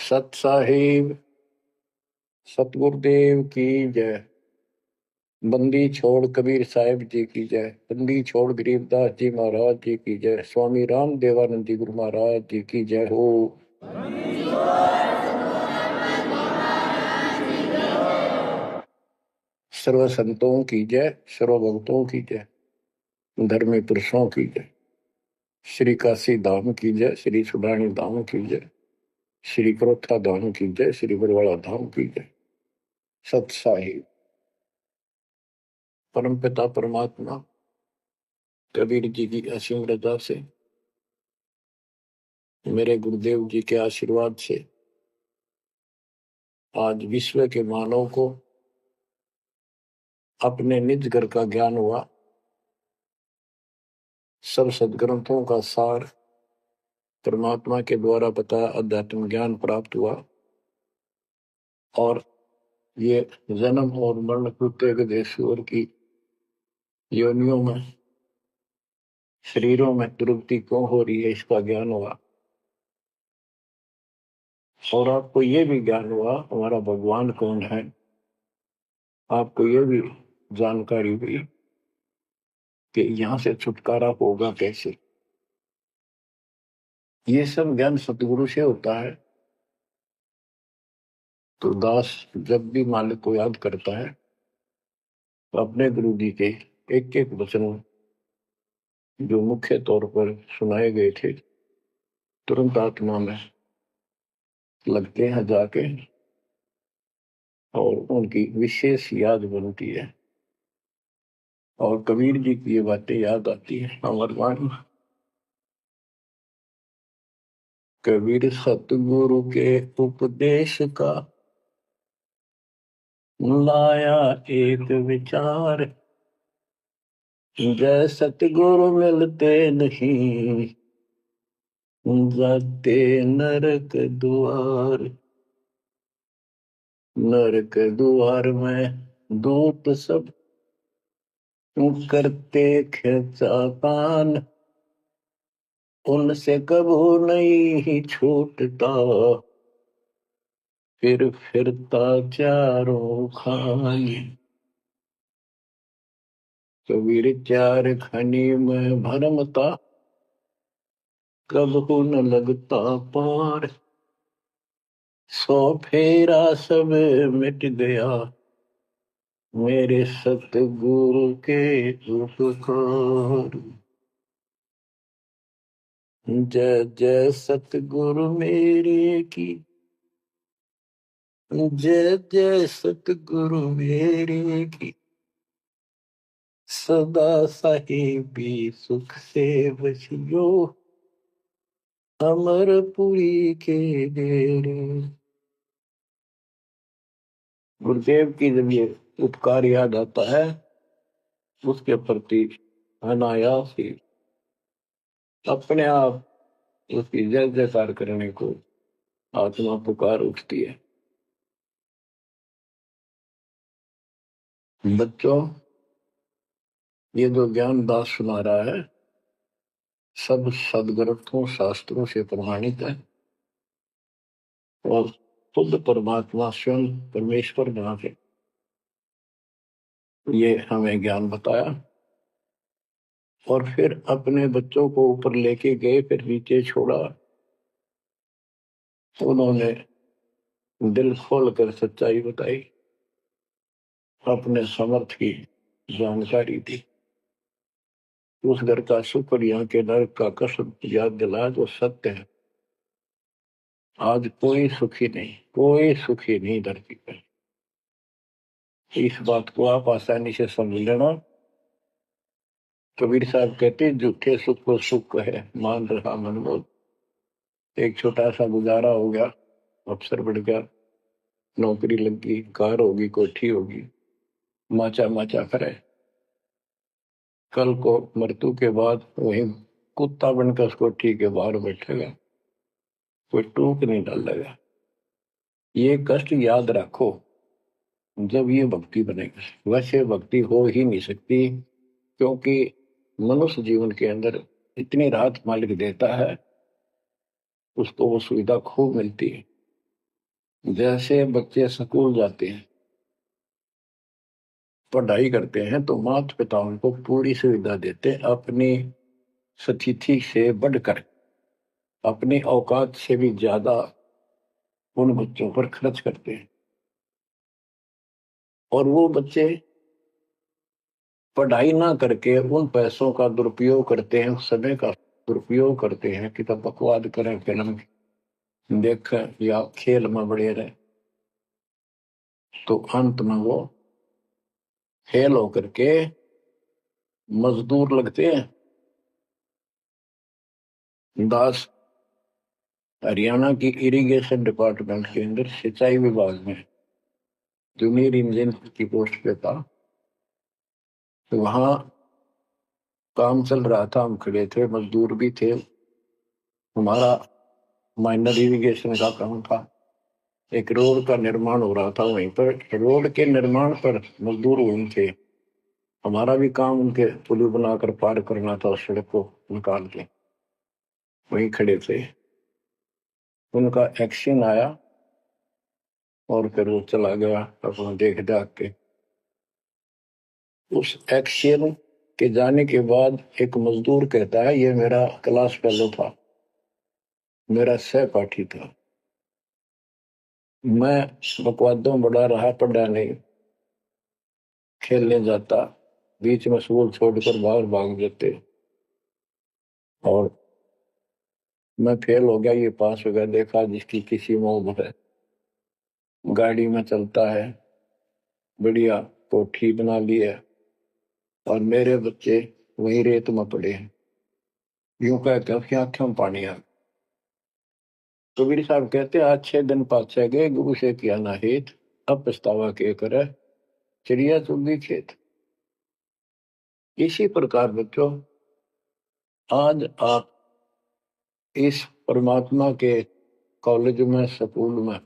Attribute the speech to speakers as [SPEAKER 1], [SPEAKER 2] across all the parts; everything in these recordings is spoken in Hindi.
[SPEAKER 1] सत साहिब सतगुरुदेव की जय। बंदी छोड़ कबीर साहिब जी की जय। बंदी छोड़ गरीबदास जी महाराज जी की जय। स्वामी राम देवानंद जी गुरु महाराज जी की जय हो। सर्व संतों की जय, सर्व भक्तों की जय, धर्मी पुरुषों की जय। श्री काशी धाम की जय, श्री सुडानी धाम की जय, श्री क्रोथा धाम की जय, श्री बरवाड़ा धाम की जय। सत साहिब परम पिता परमात्मा कबीर जी की असीम रजा से, मेरे गुरुदेव जी के आशीर्वाद से आज विश्व के मानव को अपने निज घर का ज्ञान हुआ। सब सदग्रंथों का सार परमात्मा के द्वारा बताया अध्यात्म ज्ञान प्राप्त हुआ और ये जन्म और मरण प्रत्येक देशवर की योनियों में, शरीरों में तृप्ति क्यों हो रही है, इसका ज्ञान हुआ। और आपको ये भी ज्ञान हुआ हमारा भगवान कौन है। आपको ये भी जानकारी हुई कि यहां से छुटकारा होगा कैसे। ये सब ज्ञान सतगुरु से होता है। तो दास जब भी मालिक को याद करता है तो अपने गुरु जी के एक एक वचन जो मुख्य तौर पर सुनाए गए थे तुरंत आत्मा में लगते हैं जाके और उनकी विशेष याद बनती है और कबीर जी की ये बातें याद आती है। अमरवाणी कबीर सतगुरु के उपदेश का लाया एक विचार, जय सतगुरु मिलते नहीं जाते नरक द्वार। नरक द्वार में दूत सब करते खिंचातान, उनसे कबू नहीं छूटता फिर फिरता चारों खाई। कबीर चार खनी में भरमता, कबहू न लगता पार। सौ फेरा सब मिट गया मेरे सतगुरु के उपकार। जय जय सतगुरु मेरे की, जय जय सतगुरु मेरे की। सदा साहिबी सुख से बसियो अमरपुरी के डेरे। गुरुदेव की जब ये उपकार याद आता है उसके प्रति अनायास ही अपने आप उसकी जय जयकार करने को आत्मा पुकार उठती है। बच्चों, ये जो ज्ञान दास सुना रहा है सब सदग्रंथों शास्त्रों से प्रमाणित है और खुद परमात्मा स्वयं परमेश्वर नाम है ये हमें ज्ञान बताया और फिर अपने बच्चों को ऊपर लेके गए, फिर नीचे छोड़ा। उन्होंने दिल खोल कर सच्चाई बताई, अपने समर्थ की जानकारी दी। उस घर का सुख और यहाँ के नरक का कष्ट याद दिलाया जो सत्य है। आज कोई सुखी नहीं, कोई सुखी नहीं धरती पर। इस बात को आप आसानी से समझ लेना। कबीर साहब कहते झूठे सुख को सुख है मान रहा मनमोद। एक छोटा सा गुजारा हो गया, अफसर बढ़ गया, नौकरी लग गई, कार होगी, कोठी होगी, माचा माचा करे। कल को मृत्यु के बाद वही कुत्ता बनकर उस कोठी के बाहर बैठेगा, कोई टूक नहीं डालेगा। ये कष्ट याद रखो जब ये भक्ति बनेगी। वैसे भक्ति हो ही नहीं सकती क्योंकि मनुष्य जीवन के अंदर इतनी राहत मालिक देता है, उसको वो सुविधा खूब मिलती है। जैसे बच्चे स्कूल जाते हैं, पढ़ाई करते हैं, तो माता पिता उनको पूरी सुविधा देते हैं, अपनी स्थिति से बढ़कर, अपनी औकात से भी ज्यादा उन बच्चों पर खर्च करते हैं। और वो बच्चे पढ़ाई ना करके उन पैसों का दुरुपयोग करते हैं, उस समय का दुरुपयोग करते हैं कि तब बकवाद करें, फिल्म देखें या खेल में बढ़े रहे। तो अंत में वो फेल होकर के मजदूर लगते हैं। दास हरियाणा की इरिगेशन डिपार्टमेंट के अंदर सिंचाई विभाग में जूनियर इंजीनियर की पोस्ट पे था। तो वहां काम चल रहा था, हम खड़े थे, मजदूर भी थे। हमारा माइनर इरिगेशन का काम था। एक रोड का निर्माण हो रहा था वहीं पर। रोड के निर्माण पर मजदूर वहीं थे। हमारा भी काम उनके पुल बनाकर पार करना था, उस सड़क को निकाल के। वहीं खड़े थे, उनका एक्शन आया और फिर वो चला गया अपना देख दाख के। उस एक्शन के जाने के बाद एक मजदूर कहता है, ये मेरा क्लास फेलो था, मेरा सहपाठी था, मैं बकवादों बड़ा रहा, पढ़ा नहीं, खेलने जाता, बीच में स्कूल छोड़कर बाहर भाग जाते, और मैं फेल हो गया, ये पास हो गया। देखा जिसकी किसी में है, गाड़ी में चलता है, बढ़िया कोठी बना ली है, और मेरे बच्चे वही रेत में पड़े हैं। यूं कहते उसकी आंखों में पानी आ। कबीर साहब कहते, आज 6 दिन पाछे गए, गुरु से किया ना हित, अब पछतावा के करे, चिड़िया चुगी खेत। इसी प्रकार बच्चों, आज आप इस परमात्मा के कॉलेज में, स्कूल में,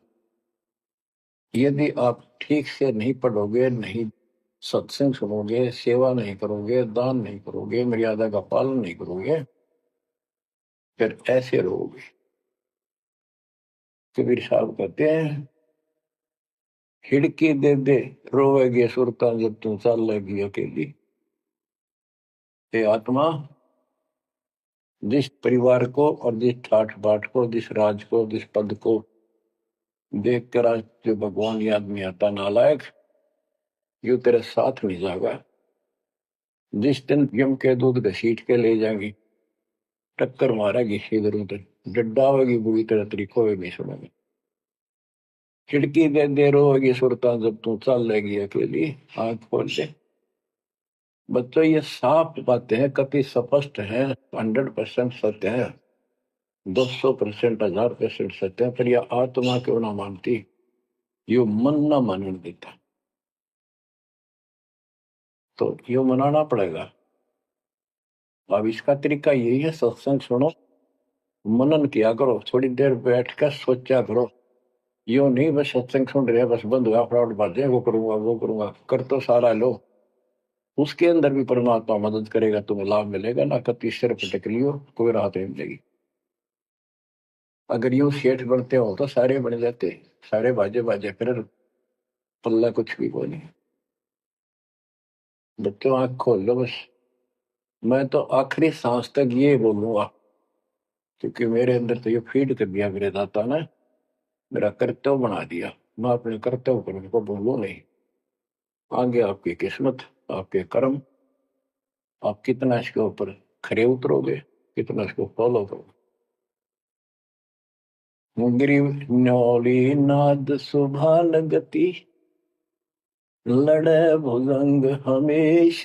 [SPEAKER 1] यदि आप ठीक से नहीं पढ़ोगे, नहीं सत्संग सुनोगे, सेवा नहीं करोगे, दान नहीं करोगे, मर्यादा का पालन नहीं करोगे, फिर ऐसे रहोगे। कबीर साहब कहते हैं, खिड़की दे दे रोवेगी सुरता जब तुम चल लगी अकेली। हे आत्मा, जिस परिवार को और जिस ठाठ बाट को, जिस राज को, जिस पद को देख कर आज जो भगवान याद में आता नालायक, यू तेरे साथ नहीं जाएगा। जिस दिन यम के दूध घसीट के ले जाएंगी, टक्कर मारेगी इधर उधर, डड्डा होगी बुरी तरह तरीको भी सुनेगी। खिड़की दे दे रोएगी सुरता जब तू चल लेगी अकेली, आंख खोल ले। बच्चों, ये साफ बातें हैं, कति स्पष्ट है, 100% सत्य है, 200%, 1000% सत्य है। पर यह आत्मा क्यों ना मानती, यो मन ना मानने देता, तो यो मनाना पड़ेगा। अब इसका तरीका यही है, सत्संग सुनो, मनन किया करो, थोड़ी देर बैठ कर सोचा करो। यो नहीं बस सत्संग सुन रहे, बस बंद हुआ फटाफट बातें, वो करूंगा वो करूंगा, कर तो सारा लो। उसके अंदर भी परमात्मा मदद करेगा, तुम्हें लाभ मिलेगा ना। कति सिर पटक लियो, कोई राहत नहीं मिलेगी। अगर यूं सेठ बनते हो तो सारे बन जाते, सारे बाजे बाजे, फिर पल्ला कुछ भी कोई नहीं। बच्चों, आंख खोल लो बस। मैं तो आखिरी सांस तक ये बोलूंगा, क्योंकि मेरे अंदर तो ये फीड कर दिया मेरे दाता ने, मेरा कर्तव्य बना दिया। मैं अपने कर्तव्य पर उनको बोलू नहीं। आगे आपकी किस्मत, आपके कर्म, आप कितना इसके ऊपर खरे उतरोगे, कितना इसको फॉलो करोगे। गिरी न्योली नाद सुभान गति, लड़े भुजंग हमेश,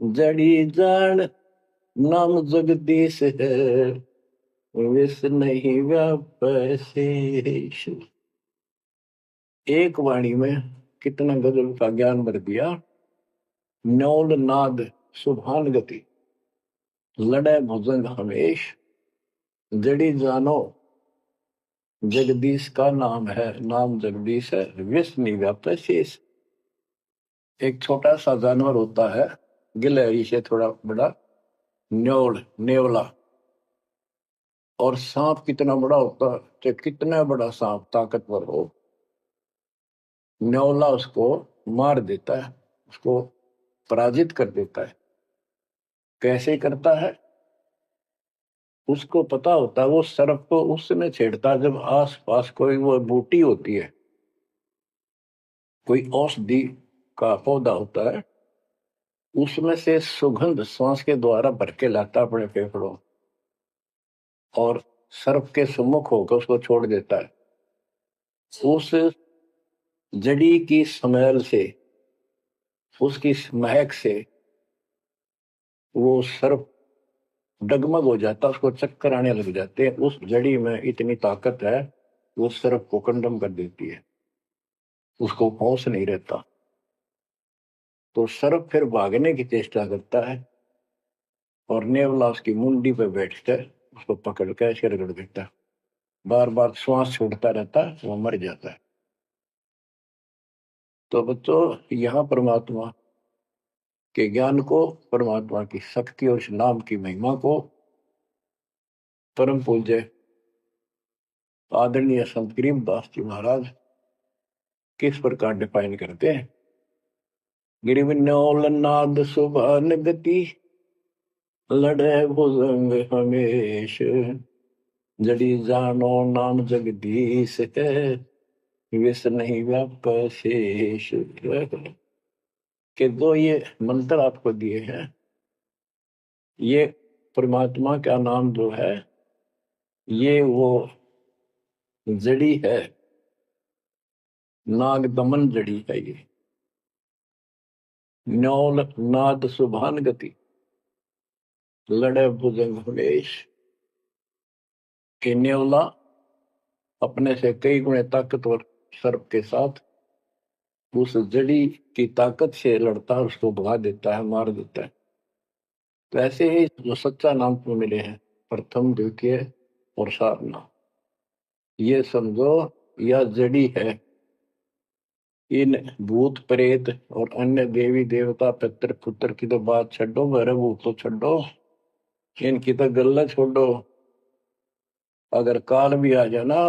[SPEAKER 1] जड़ी जान नाम जगदीश है, विष नहीं व्यापै शेष। एक वाणी में कितना गजल का ज्ञान भर दिया। न्योल नाद सुभान गति, लड़े भुजंग हमेश, जड़ी जानो जगदीश का नाम है, नाम जगदीश है, विष नहीं व्यापै शेष। एक छोटा सा जानवर होता है, गिलहरी से थोड़ा बड़ा, न्योल, नेवला। और सांप कितना बड़ा होता है, चाहे कितना बड़ा सांप ताकतवर हो, न्योला उसको मार देता है, उसको पराजित कर देता है। कैसे करता है? उसको पता होता है वो सर्प को उस समय छेड़ता जब आसपास कोई वो बूटी होती है, कोई औषधि का पौधा होता है, उसमें से सुगंध श्वास के द्वारा भर के लाता अपने फेफड़ों और सर्प के सम्मुख होकर उसको छोड़ देता है। उस जड़ी की स्मेल से, उसकी महक से वो सर्प डगमग हो जाता, उसको चक्कर आने लग जाते हैं। उस जड़ी में इतनी ताकत है, वो सर्प को कंडम कर देती है, उसको होश नहीं रहता। तो सर्प फिर भागने की चेष्टा करता है और नेवला उसकी मुंडी पे बैठकर उसको पकड़ कर ऐसे रगड़ देता है, बार बार श्वास छोड़ता रहता है, वो मर जाता है। तो बच्चों, यहाँ परमात्मा के ज्ञान को, परमात्मा की शक्ति और इस नाम की महिमा को परम पूज्य आदरणीय संत गरीबदास जी महाराज किस प्रकार डिफाइन करते हैं। गिरिवन्योल नाद सुभान गति, लड़े भुजंग हमेश, जड़ी जानो नाम जगदीश है, विष नहीं व्याप शेष। के दो ये मंत्र आपको दिए हैं, ये परमात्मा का नाम जो है, ये वो जड़ी है, नाग दमन जड़ी है। ये न्योल नाद सुभान गति, लड़े भुजंग हमेश। के न्योला अपने से कई गुणे ताकतवर सर्प के साथ उस जड़ी की ताकत से लड़ता है, उसको भगा देता है, मार देता है। तो ऐसे ही जो सच्चा नाम को मिले हैं, प्रथम, द्वितीय और सार नाम, ये समझो यह जड़ी है। इन भूत प्रेत और अन्य देवी देवता पितर पुत्र की तो बात छोड़ो, मेरे भूत तो छोड़ो, इनकी तो गल्ला छोड़ो। अगर काल भी आ जाना,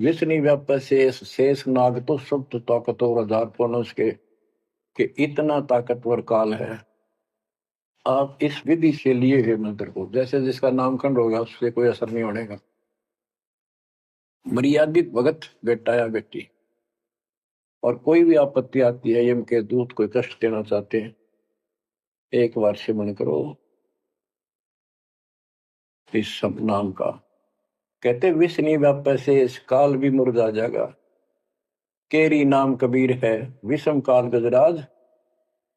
[SPEAKER 1] विष्णु व्याप शेष, शेष नाग तो सब तो ताकतवर हजार पौनस के, कि इतना ताकतवर काल है। आप इस विधि से लिए हुए मंत्र को, जैसे जिसका नामकरण होगा उससे कोई असर नहीं होने का। मर्यादित भगत बेटा या बेटी, और कोई भी आपत्ति आती है, यम के दूत कोई कष्ट देना चाहते हैं, एक बार सिमरण करो इस सब नाम का। कहते विष नहीं व्याप से इस काल भी मुरझा जाएगा, केरी नाम कबीर है, विषम काल गजराज,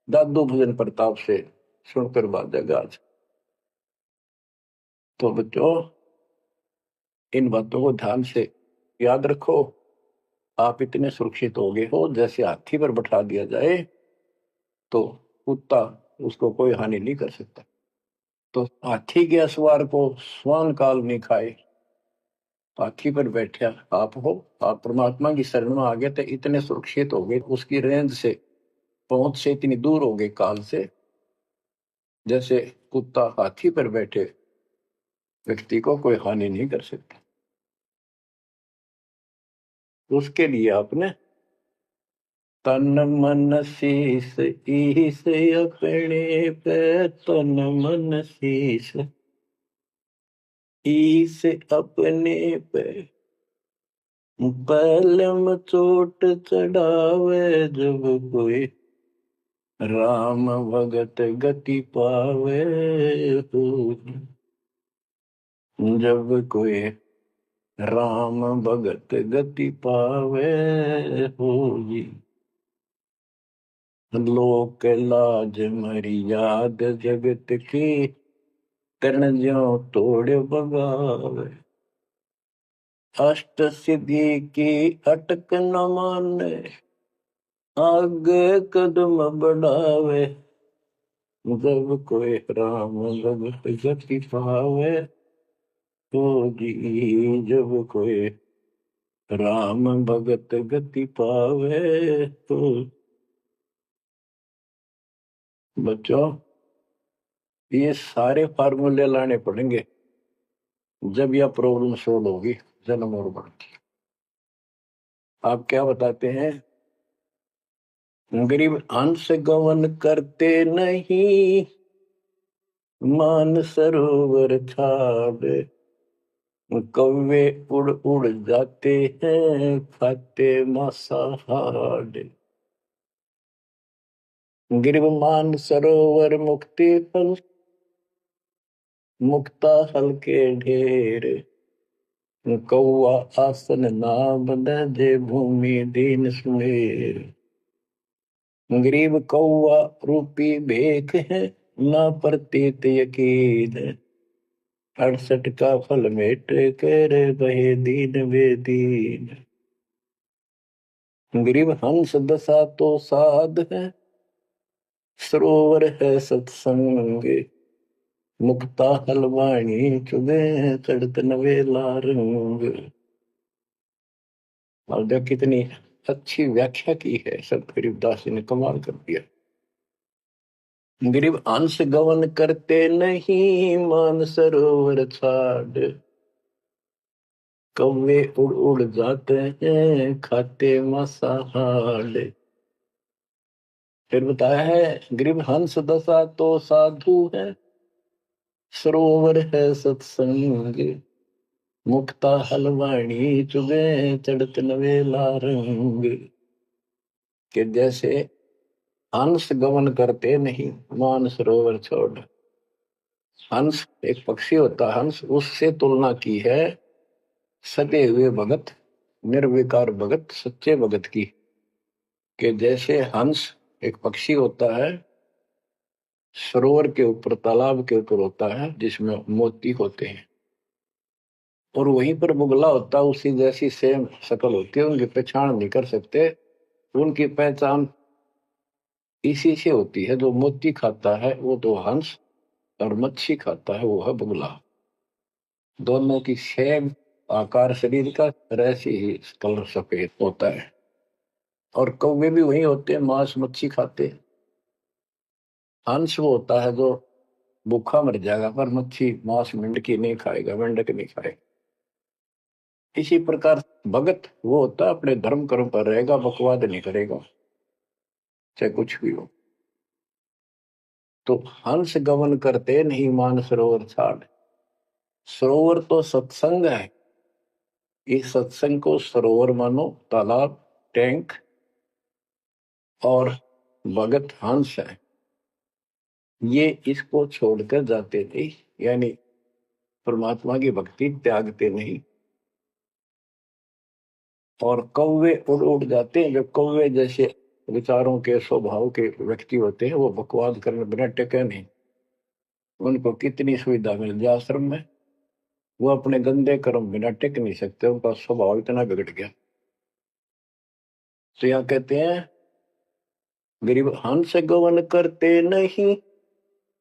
[SPEAKER 1] दादू भजन प्रताप से सुनकर बाजेगा आज। तो बच्चों, इन बातों को ध्यान से याद रखो। आप इतने सुरक्षित हो गए हो, जैसे हाथी पर बैठा दिया जाए तो कुत्ता उसको कोई हानि नहीं कर सकता। तो हाथी के असवार को स्वान काल नहीं खाए, हाथी पर बैठा आप हो, आप परमात्मा की शरण में आ गए, तो इतने सुरक्षित हो गए, उसकी रेंज से, पहुंच से इतनी दूर हो गए काल से, जैसे कुत्ता हाथी पर बैठे व्यक्ति को कोई हानि नहीं कर सकता। उसके लिए आपने तन मन शीस ईस अपने पे, तन मन शीस ईस अपने पे, पलम चोट चढ़ावे जब कोई, राम भगत गति पावे हो। जब कोई राम भगत गति पावे होगी, लोक लाज मर्याद जगत की, करण ज्यों तोड़ बगावे। अष्ट सिद्धि की अटक न माने, आगे कदम बढ़ावे। जब कोई राम भगत गति पावे होगी, जब कोई राम भगत गति पावे तो। बच्चों, ये सारे फार्मूले लाने पड़ेंगे जब यह प्रॉब्लम सोल्व होगी। जन्म और मृत्यु। आप क्या बताते हैं? गरीब अंश गवन करते नहीं, मान सरोवर छाड़, कौवे उड़ उड़ जाते हैं, खाते मांसाहार। गिरव मान सरोवर मुक्ति फल, मुक्ता हल के ढेर, कौआ आसन नाम जे भूमि दीन सुमेर। गरीब कौआ रूपी भेख है, ना प्रतीत यकीन, 68 का फल मेट कर बहे दीन बेदीन। गरीब हंस दशा तो साध है, सरोवर है सत्संग, मुक्ता हलवाणी चुबे चढ़त नवेला रंग। और देख कितनी अच्छी व्याख्या की है संत गरीबदास जी ने, कमाल कर दिया। गरीब अंश गवन करते नहीं, मान सरोवर छाड़, कौवे उड़ उड़ जाते हैं, खाते मांसाहार। फिर बताया है, गरीब हंस दशा तो साधु है, सरोवर है सत्संग, मुक्ता हलवाणी चुबे चढ़त नवेला रंग। कि जैसे हंस गमन करते नहीं, मान सरोवर छोड़। हंस एक पक्षी होता है, हंस उससे तुलना की है सदे हुए भगत, निर्विकार भगत, सच्चे भगत की। कि जैसे हंस एक पक्षी होता है, सरोवर के ऊपर, तालाब के ऊपर होता है जिसमें मोती होते हैं, और वहीं पर बुगला होता है, उसी जैसी सेम शक्ल होती है, उनकी पहचान नहीं कर सकते। उनकी पहचान इसी से होती है, जो मोती खाता है वो तो हंस, और मच्छी खाता है वो है बुगला। दोनों की सेम आकार शरीर का, ऐसे ही कलर सफेद होता है। और कौवे भी वही होते हैं, मांस मच्छी खाते हैं। हंस वो होता है जो भूखा मर जाएगा, पर मच्छी मांस मेंढकी नहीं खाएगा, मेंढक नहीं खाएगा। इसी प्रकार भगत वो होता है अपने धर्म कर्म पर रहेगा, बकवाद नहीं करेगा, चाहे कुछ भी हो। तो हंस गमन करते नहीं, मान सरोवर छाड़। सरोवर तो सत्संग है, इस सत्संग को सरोवर मानो, तालाब, टैंक, और भगत हंस है, ये इसको छोड़कर जाते नहीं, यानी परमात्मा की भक्ति त्यागते नहीं। और कौवे उड़ उड़ जाते हैं, जो कौवे जैसे विचारों के स्वभाव के व्यक्ति होते हैं, वो बकवाद करने बिना टिके नहीं। उनको कितनी सुविधा मिल जाए आश्रम में, वो अपने गंदे कर्म बिना टिक नहीं सकते, उनका स्वभाव इतना बिगड़ गया। तो यहाँ कहते हैं, गरीब हंस गवन करते नहीं,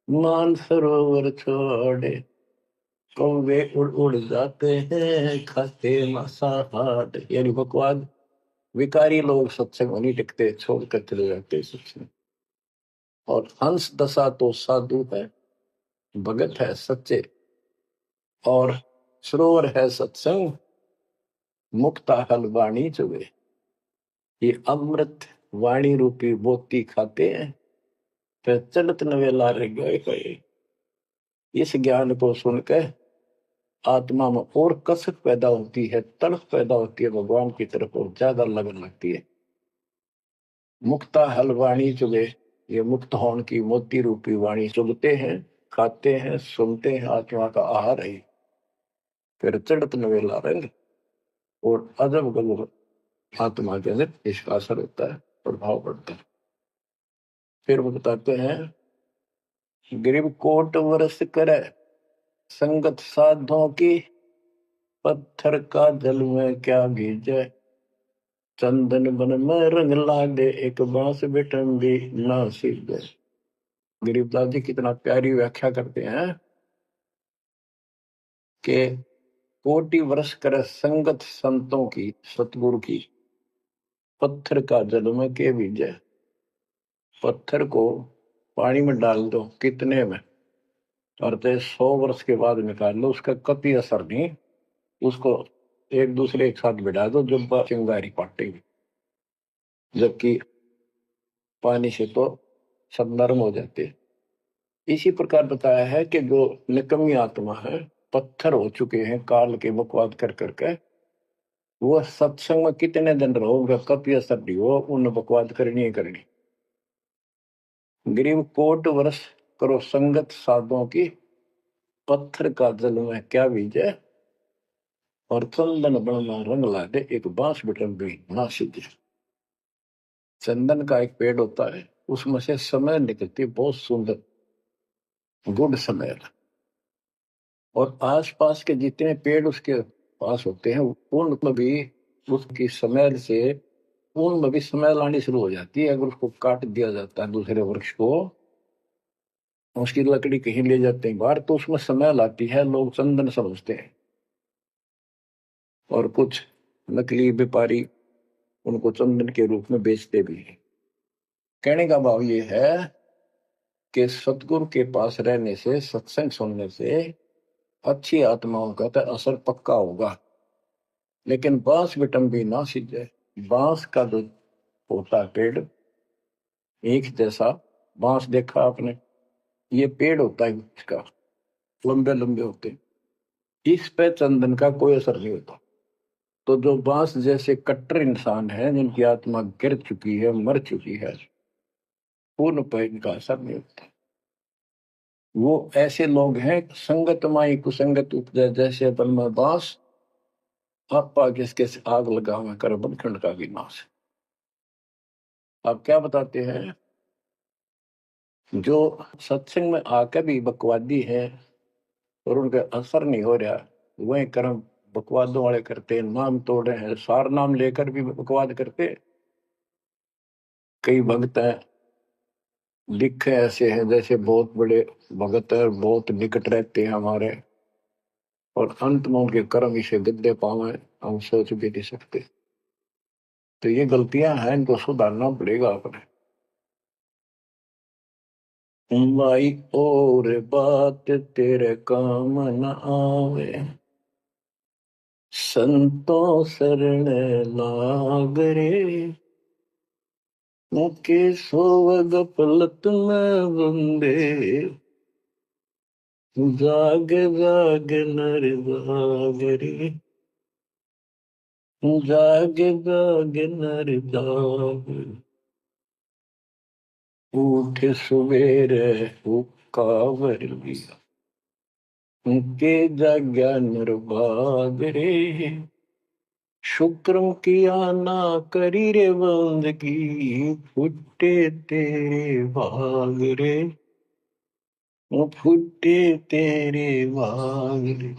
[SPEAKER 1] मान सरोवर छोड़े, कौवे उड़ उड़ जाते हैं, खाते मांसाहार। यानी बकवाद, विकारी लोग सत्संग में नहीं टिकते, छोड़कर चले जाते सत्संग। और हंस दशा तो साधु है, भगत है सच्चे, और सरोवर है सत्संग, मुक्ता हल वाणी चुबे। ये अमृत वाणी रूपी मोती खाते हैं, फिर चलत नवेला रह गए। इस ज्ञान को सुनकर आत्मा में और कसक पैदा होती है, तड़प पैदा होती है भगवान की तरफ, और ज्यादा लगन लगती है। मुक्ता हल वाणी चुगे, ये मुक्त होने की मोती रूपी वाणी चुगते हैं, खाते हैं, सुनते हैं, आत्मा का आहार है। फिर चढ़त नवेला रंग, और अजब गजब आत्मा के अंदर इसका असर होता है, प्रभाव पड़ता है। फिर वो बताते हैं, गरीब कोट वर्ष करे, संगत साधों की, पत्थर का जल में क्या भीजे, चंदन बन में रंग लागे, एक बांस बिटन भी ना सीधे। गरीबदास जी कितना प्यारी व्याख्या करते हैं कि कोटि वर्ष करे संगत संतों की, सतगुरु की, पत्थर का जल में के भीजे। पत्थर को पानी में डाल दो कितने में, और 100 वर्ष के बाद निकाल लो, उसका कभी असर नहीं, उसको एक दूसरे एक साथ बिठा दो, जब चिंगारी पाटेगी, जबकि पानी से तो सब नरम हो जाते हैं। इसी प्रकार बताया है कि जो निकम्मी आत्मा है, पत्थर हो चुके हैं काल के बकवाद कर करके, वो सत्संग में कितने दिन रहो, उनका कब ये असर नहीं हो, उन बकवाद करनी ही करनी। गरीब कोट वर्ष करो संगत साधुओं की, पत्थर का जल में क्या बीजे, और चंदन बन में रंग ला दे, एक बांस बिटन भी ना सीधे। चंदन का एक पेड़ होता है, उसमें से समय निकलती बहुत सुंदर गुड समय, और आसपास के जितने पेड़ उसके पास होते हैं उनमें भी उसकी स्मेल से, उनमें भी स्मेल आनी शुरू हो जाती है। अगर उसको काट दिया जाता है दूसरे वृक्ष को, उसकी लकड़ी कहीं ले जाते हैं बाहर, तो उसमें स्मेल आती है, लोग चंदन समझते हैं, और कुछ नकली व्यापारी उनको चंदन के रूप में बेचते भी हैं। कहने का भाव ये है कि सतगुरु के पास रहने से, सत्संग सुनने से अच्छी आत्माओं का तो असर पक्का होगा, लेकिन बांस बिटम भी ना सीधे। बांस का जो होता है पेड़, एक जैसा बांस देखा आपने, ये पेड़ होता है इसका, लंबे लंबे होते हैं, इस पे चंदन का कोई असर नहीं होता। तो जो बांस जैसे कट्टर इंसान है, जिनकी आत्मा गिर चुकी है, मर चुकी है, पूर्ण पे इनका असर नहीं होता। वो ऐसे लोग हैं, संगत माई कुसंगत उपजा, जैसे अपन में बांस, आपा किसके आग लगा हुआ कर बनखंड का विनाश। आप क्या बताते हैं, जो सत्संग में आकर भी बकवादी है और उनका असर नहीं हो रहा, वही कर्म बकवादों वाले करते, नाम तोड़ रहे हैं, सार नाम लेकर भी बकवाद करते। कई भक्त हैं, लिखे ऐसे हैं जैसे बहुत बड़े भगत है, बहुत निकट रहते हैं हमारे, और अंत में उनके कर्म इसे गद्दे पावे, हम सोच भी नहीं सकते। तो ये गलतियां हैं, इनको सुधारना पड़ेगा अपने। माई और बात तेरे काम न आवे, संतों शरण लाग रे, मुके सोवग पलत में बंदे, जाग जाग नर जाग रे, जाग जाग नर जाग, उठ सवेरे हुक्कावर लिया, उनके जाग्या नर भाग रे, शुक्रम किया ना करी रे बंदगी, फुटे तेरे भाग रे, वो फुटे तेरे भाग रे,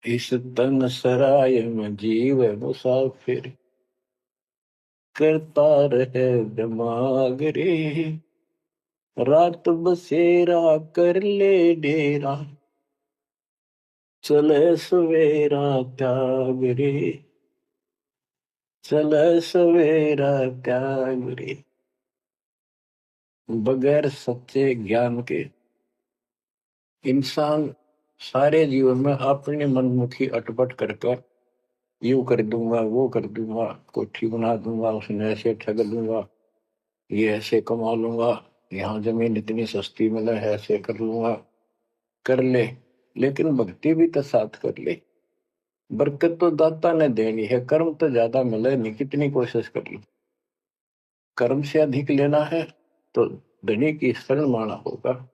[SPEAKER 1] इस तन सराय में जीव मुसाफिर, करता रहे दिमाग रे, रात बसेरा कर ले डेरा, चले सवेरा त्याग रे, चले सवेरा त्याग रे। बगैर सच्चे ज्ञान के इंसान सारे जीवन में अपनी मनमुखी अटपट कर कर, यूं कर दूंगा, वो कर दूंगा, कोठी बना दूंगा, उसने ऐसे ठग लूंगा, ये ऐसे कमा लूंगा, यहाँ जमीन इतनी सस्ती मिले है, ऐसे कर लूंगा, कर ले। लेकिन भक्ति भी तो साथ कर ले, बरकत तो दाता ने देनी है, कर्म तो ज्यादा मिले नहीं, कितनी कोशिश कर लो, कर्म से अधिक लेना है तो धनी की शरण माना होगा।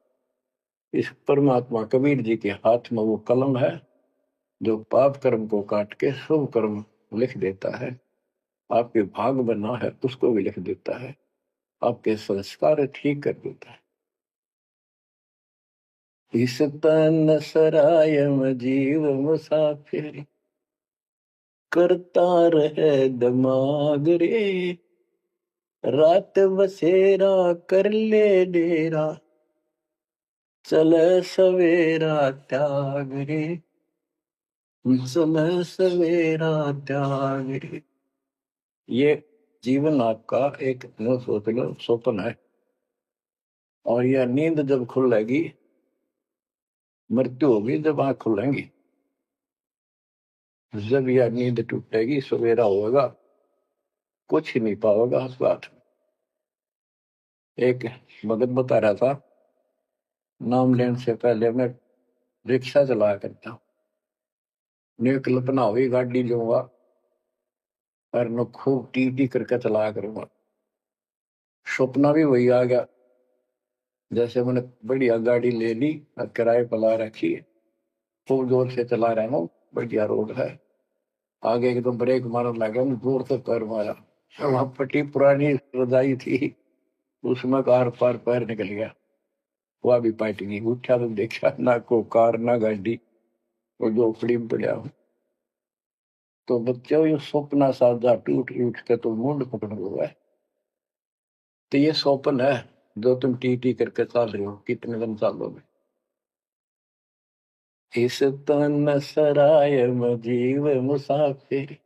[SPEAKER 1] इस परमात्मा कबीर जी के हाथ में वो कलम है, जो पाप कर्म को काट के शुभ कर्म लिख देता है। आपके भाग बना है उसको भी लिख देता है, आपके संस्कार ठीक कर देता है। इस तन सराय में जीव मुसाफिर, करता रहे दिमाग रे, रात बसेरा कर ले डेरा, चले सवेरा त्याग रे, चले सवेरा त्याग रे। ये जीवन आपका एक न सोच लो स्वप्न है, और यह नींद जब खुलेगी, मृत्यु होगी जब आंख खुलेंगी, जब यह नींद टूटेगी सवेरा होगा, कुछ नहीं पाओगा उस बात में। एक भगत बता रहा था, नाम लेने से पहले मैं रिक्शा चलाया करता हूँ, ने कल्पना हुई गाड़ी लूंगा और न खूब टी टी करके चलाया करूंगा। सपना भी वही आ गया, जैसे मैंने बढ़िया गाड़ी ले ली और किराए पर ला रखी है, खूब जोर से चला रहा हूँ, बढ़िया रोड है, आगे एकदम ब्रेक मारने लगा, जोर से पैर मारा, वहां फटी पुरानी रजाई थी, उसमें कार पार पैर निकल गया, वह भी पार्टी नहीं उठा, तो देखा ना को कार ना गाड़ी, वो झोपड़ी में पड़ा हूँ। तो बच्चों ये सपना साधा टूट टूट के तो मुंड पकड़ हुआ है। तो ये स्वप्न है जो तुम टी टी करके चल रहे हो, कितने दिन चलोगे। इस तन सराय में जीव मुसाफिर,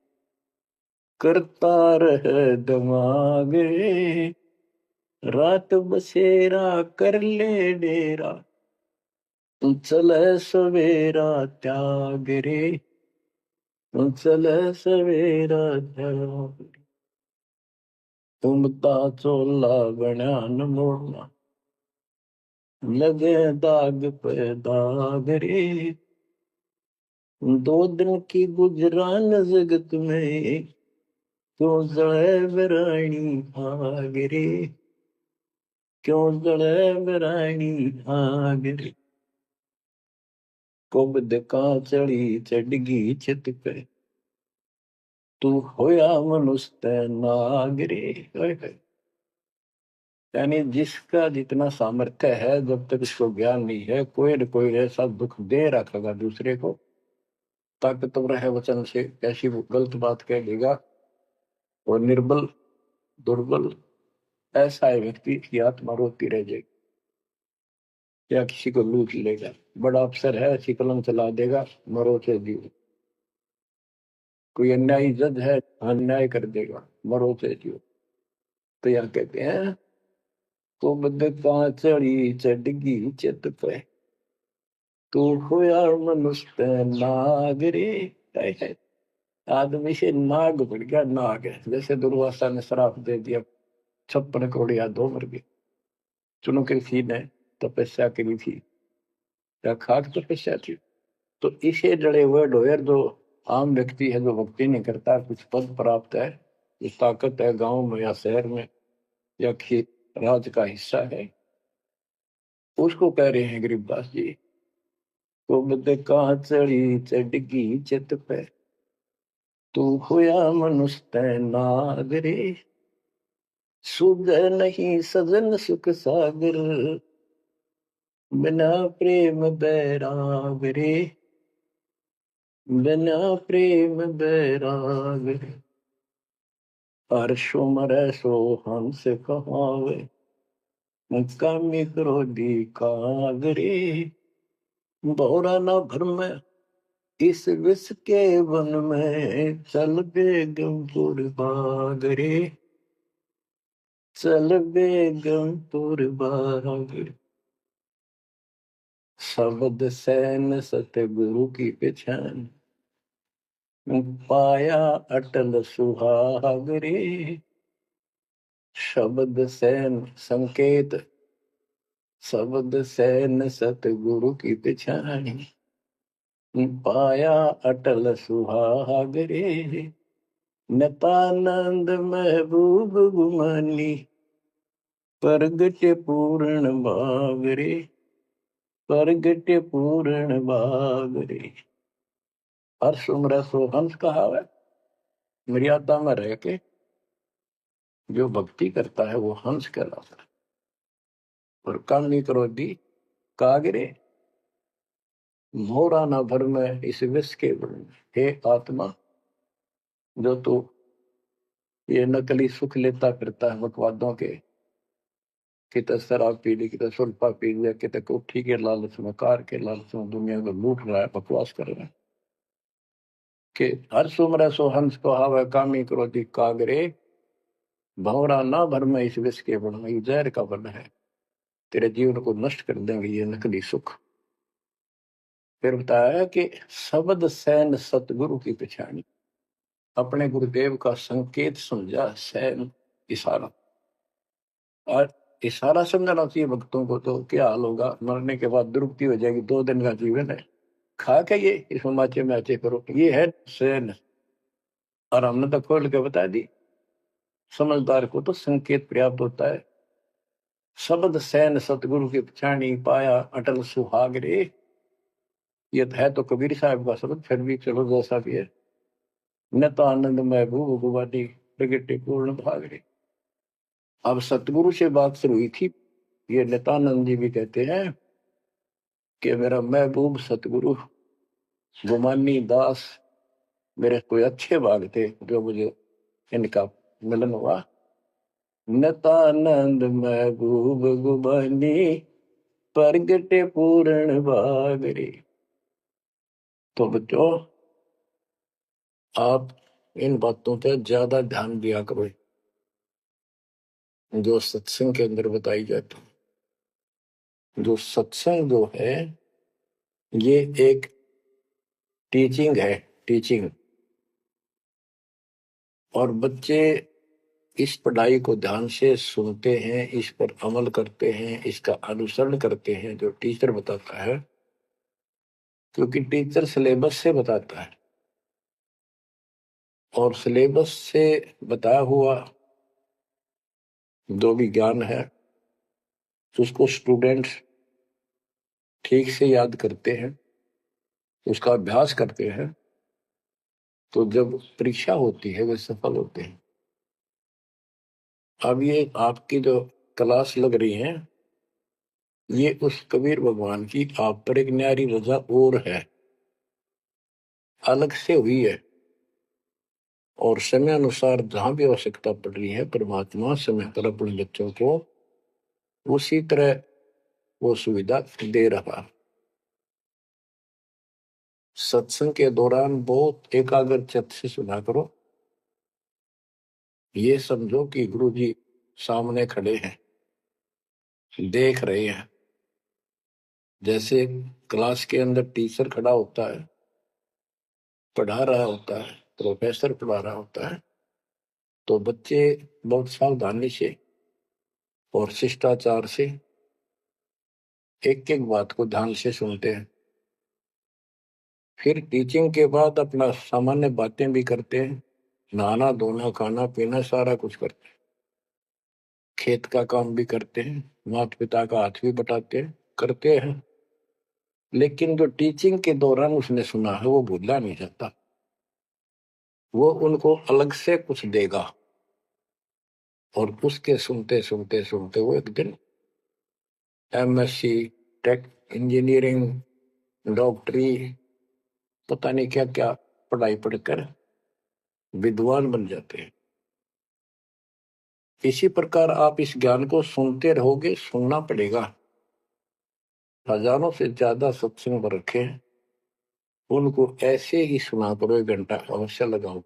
[SPEAKER 1] करता रह दिमाग रे, रात बसेरा कर ले डेरा, चले सवेरा त्याग रे, चले सवेरा त्याग रे। तुमता चोला बना न मोड़ना, लगे दाग पे दाग रे, दो दिन की गुजरान जगत में, क्यों जड़े बरानी आग रे, क्यों जड़े बरानी आग रे। कुबद का चढ़ी चढ़गी छित पे, तू होया मनुष्य नाग रे। यानी जिसका जितना सामर्थ्य है, जब तक इसको ज्ञान नहीं है, कोई न कोई ऐसा दुख दे रखेगा दूसरे को, ताकतवर है वचन से कैसी वो गलत बात कह देगा, और निर्बल दुर्बल ऐसा है व्यक्ति की आत्मा रोती रह जाएगी, या किसी को लूट लेगा, बड़ा अफसर है ऐसी कलम चला देगा, मरो से जीव। कोई अन्यायी जज है, अन्याय कर देगा, मरो से जीव। तो यहाँ कहते हैं, कुबद का चढ़ी चढ़गी चित पे, तू होया मनुष्य नाग रे। है। आदमी से नाग बढ़ गया, नाग है, जैसे दुर्वासा ने श्राप दे दिया, 56 करोड़ यादव मर गए। चुनो कृषि ने तपस्या करी थी, क्या खाक तपस्या थी। तो इसे जड़े हुए ढोयर जो आम व्यक्ति है, जो भक्ति नहीं करता, कुछ पद प्राप्त है, कुछ ताकत है गांव में या शहर में या राज का हिस्सा है, उसको कह रहे हैं गरीबदास जी, तो बद का चढ़ी चढ़गी चित पे, तू होया मनुष्य नागरे, सुध नहीं सजन सुख सागर, बिना प्रेम बैराग रे, बिना प्रेम बैराग रे। हर्षो मरै सो हंस कहावे, कामी क्रोधी कागरे, भौरा ना भरम इस विष के वन में, चल बेगमपुर बागरे, चल बेगमपुर बागरे। शब्द सैन सतगुरु की पहचान, पाया अटल सुहाग रे। शब्द सैन संकेत, शब्द सैन सतगुरु की पहचान, पाया अटल सुहाग रे। नतानंद महबूब गुमानी, प्रगट पूर्ण भाग रे, प्रगट पूर्ण भाग रे। हर्ष उम्र सो हंस कहावे, मर्यादा में रह के जो भक्ति करता है वो हंस कहलाता है। और कामी क्रोधी कागरे, मोरा ना भर में इस विष के वन। हे आत्मा, जो तू ये नकली सुख लेता फिरता है बकवादों के, कितने शराब पी ली, कितने सुल्फा पी लिया, कितने कोठी के लालच में, कार के लालच में दुनिया को लूट रहा है, बकवास कर रहा है, कि हर सुमर सो हंस को हावे, कामी क्रोधी कागरे, भंवरा ना भर में इस विष के वन में। जहर का वन है, तेरे जीवन को नष्ट कर देंगे ये नकली सुख। फिर बताया कि शब्द सैन सतगुरु की पहचानी, अपने गुरुदेव का संकेत समझा सैन इशारा। और इशारा समझना चाहिए भक्तों को, तो क्या हाल होगा, मरने के बाद दुर्गति हो जाएगी, 2 दिन का जीवन है, खा के ये इस माचे में आचे करो, ये है सैन। और हमने तो खोल के बता दी, समझदार को तो संकेत पर्याप्त होता है। शब्द सैन सतगुरु की पहचानी, पाया अटल सुहाग रे। ये है तो कबीर साहब का शब्द, फिर भी चलो जैसा भी है। न तो आनंद महबूब गुवानी प्रगटे पूर्ण भाग रे। अब सतगुरु से बात शुरू हुई थी, ये नित्यानंद जी भी कहते हैं कि मेरा महबूब सतगुरु गुमानी दास, मेरे कोई अच्छे भाग थे जो मुझे इनका मिलन हुआ। नित्यानंद महबूब गुमानी प्रगटे पूर्ण भाग रे। तो बच्चों, आप इन बातों पे ज्यादा ध्यान दिया करो जो सत्संग के अंदर बताई जाती है। जो सत्संग जो है, ये एक टीचिंग है, टीचिंग। और बच्चे इस पढ़ाई को ध्यान से सुनते हैं, इस पर अमल करते हैं, इसका अनुसरण करते हैं जो टीचर बताता है, क्योंकि टीचर सिलेबस से बताता है, और सिलेबस से बताया हुआ जो भी ज्ञान है उसको स्टूडेंट्स ठीक से याद करते हैं, उसका अभ्यास करते हैं, तो जब परीक्षा होती है वे सफल होते हैं। अब ये आपकी जो क्लास लग रही है, ये उस कबीर भगवान की आप पर एक न्यारी रजा और है, अलग से हुई है। और समय अनुसार जहां भी आवश्यकता पड़ रही है, परमात्मा समय पर अपने बच्चों को उसी तरह वो सुविधा दे रहा। सत्संग के दौरान बहुत एकाग्र चित्त से सुना करो। ये समझो कि गुरु जी सामने खड़े हैं, देख रहे हैं। जैसे क्लास के अंदर टीचर खड़ा होता है, पढ़ा रहा होता है, प्रोफेसर पढ़ा रहा होता है, तो बच्चे बहुत सावधानी से और शिष्टाचार से एक एक बात को ध्यान से सुनते हैं। फिर टीचिंग के बाद अपना सामान्य बातें भी करते हैं, नहाना धोना खाना पीना सारा कुछ करते हैं, खेत का काम भी करते हैं, माता पिता का हाथ भी बटाते हैं, करते हैं। लेकिन जो टीचिंग के दौरान उसने सुना है वो भूलना नहीं चाहता, वो उनको अलग से कुछ देगा। और उसके सुनते सुनते सुनते वो एक दिन एमएससी, टेक, इंजीनियरिंग, डॉक्टरी, पता नहीं क्या क्या पढ़ाई पढ़कर विद्वान बन जाते हैं। इसी प्रकार आप इस ज्ञान को सुनते रहोगे, सुनना पड़ेगा। हजारों से ज्यादा सत्संग रखे हैं, उनको ऐसे ही सुना करो, 1 घंटा अवश्य लगाओ।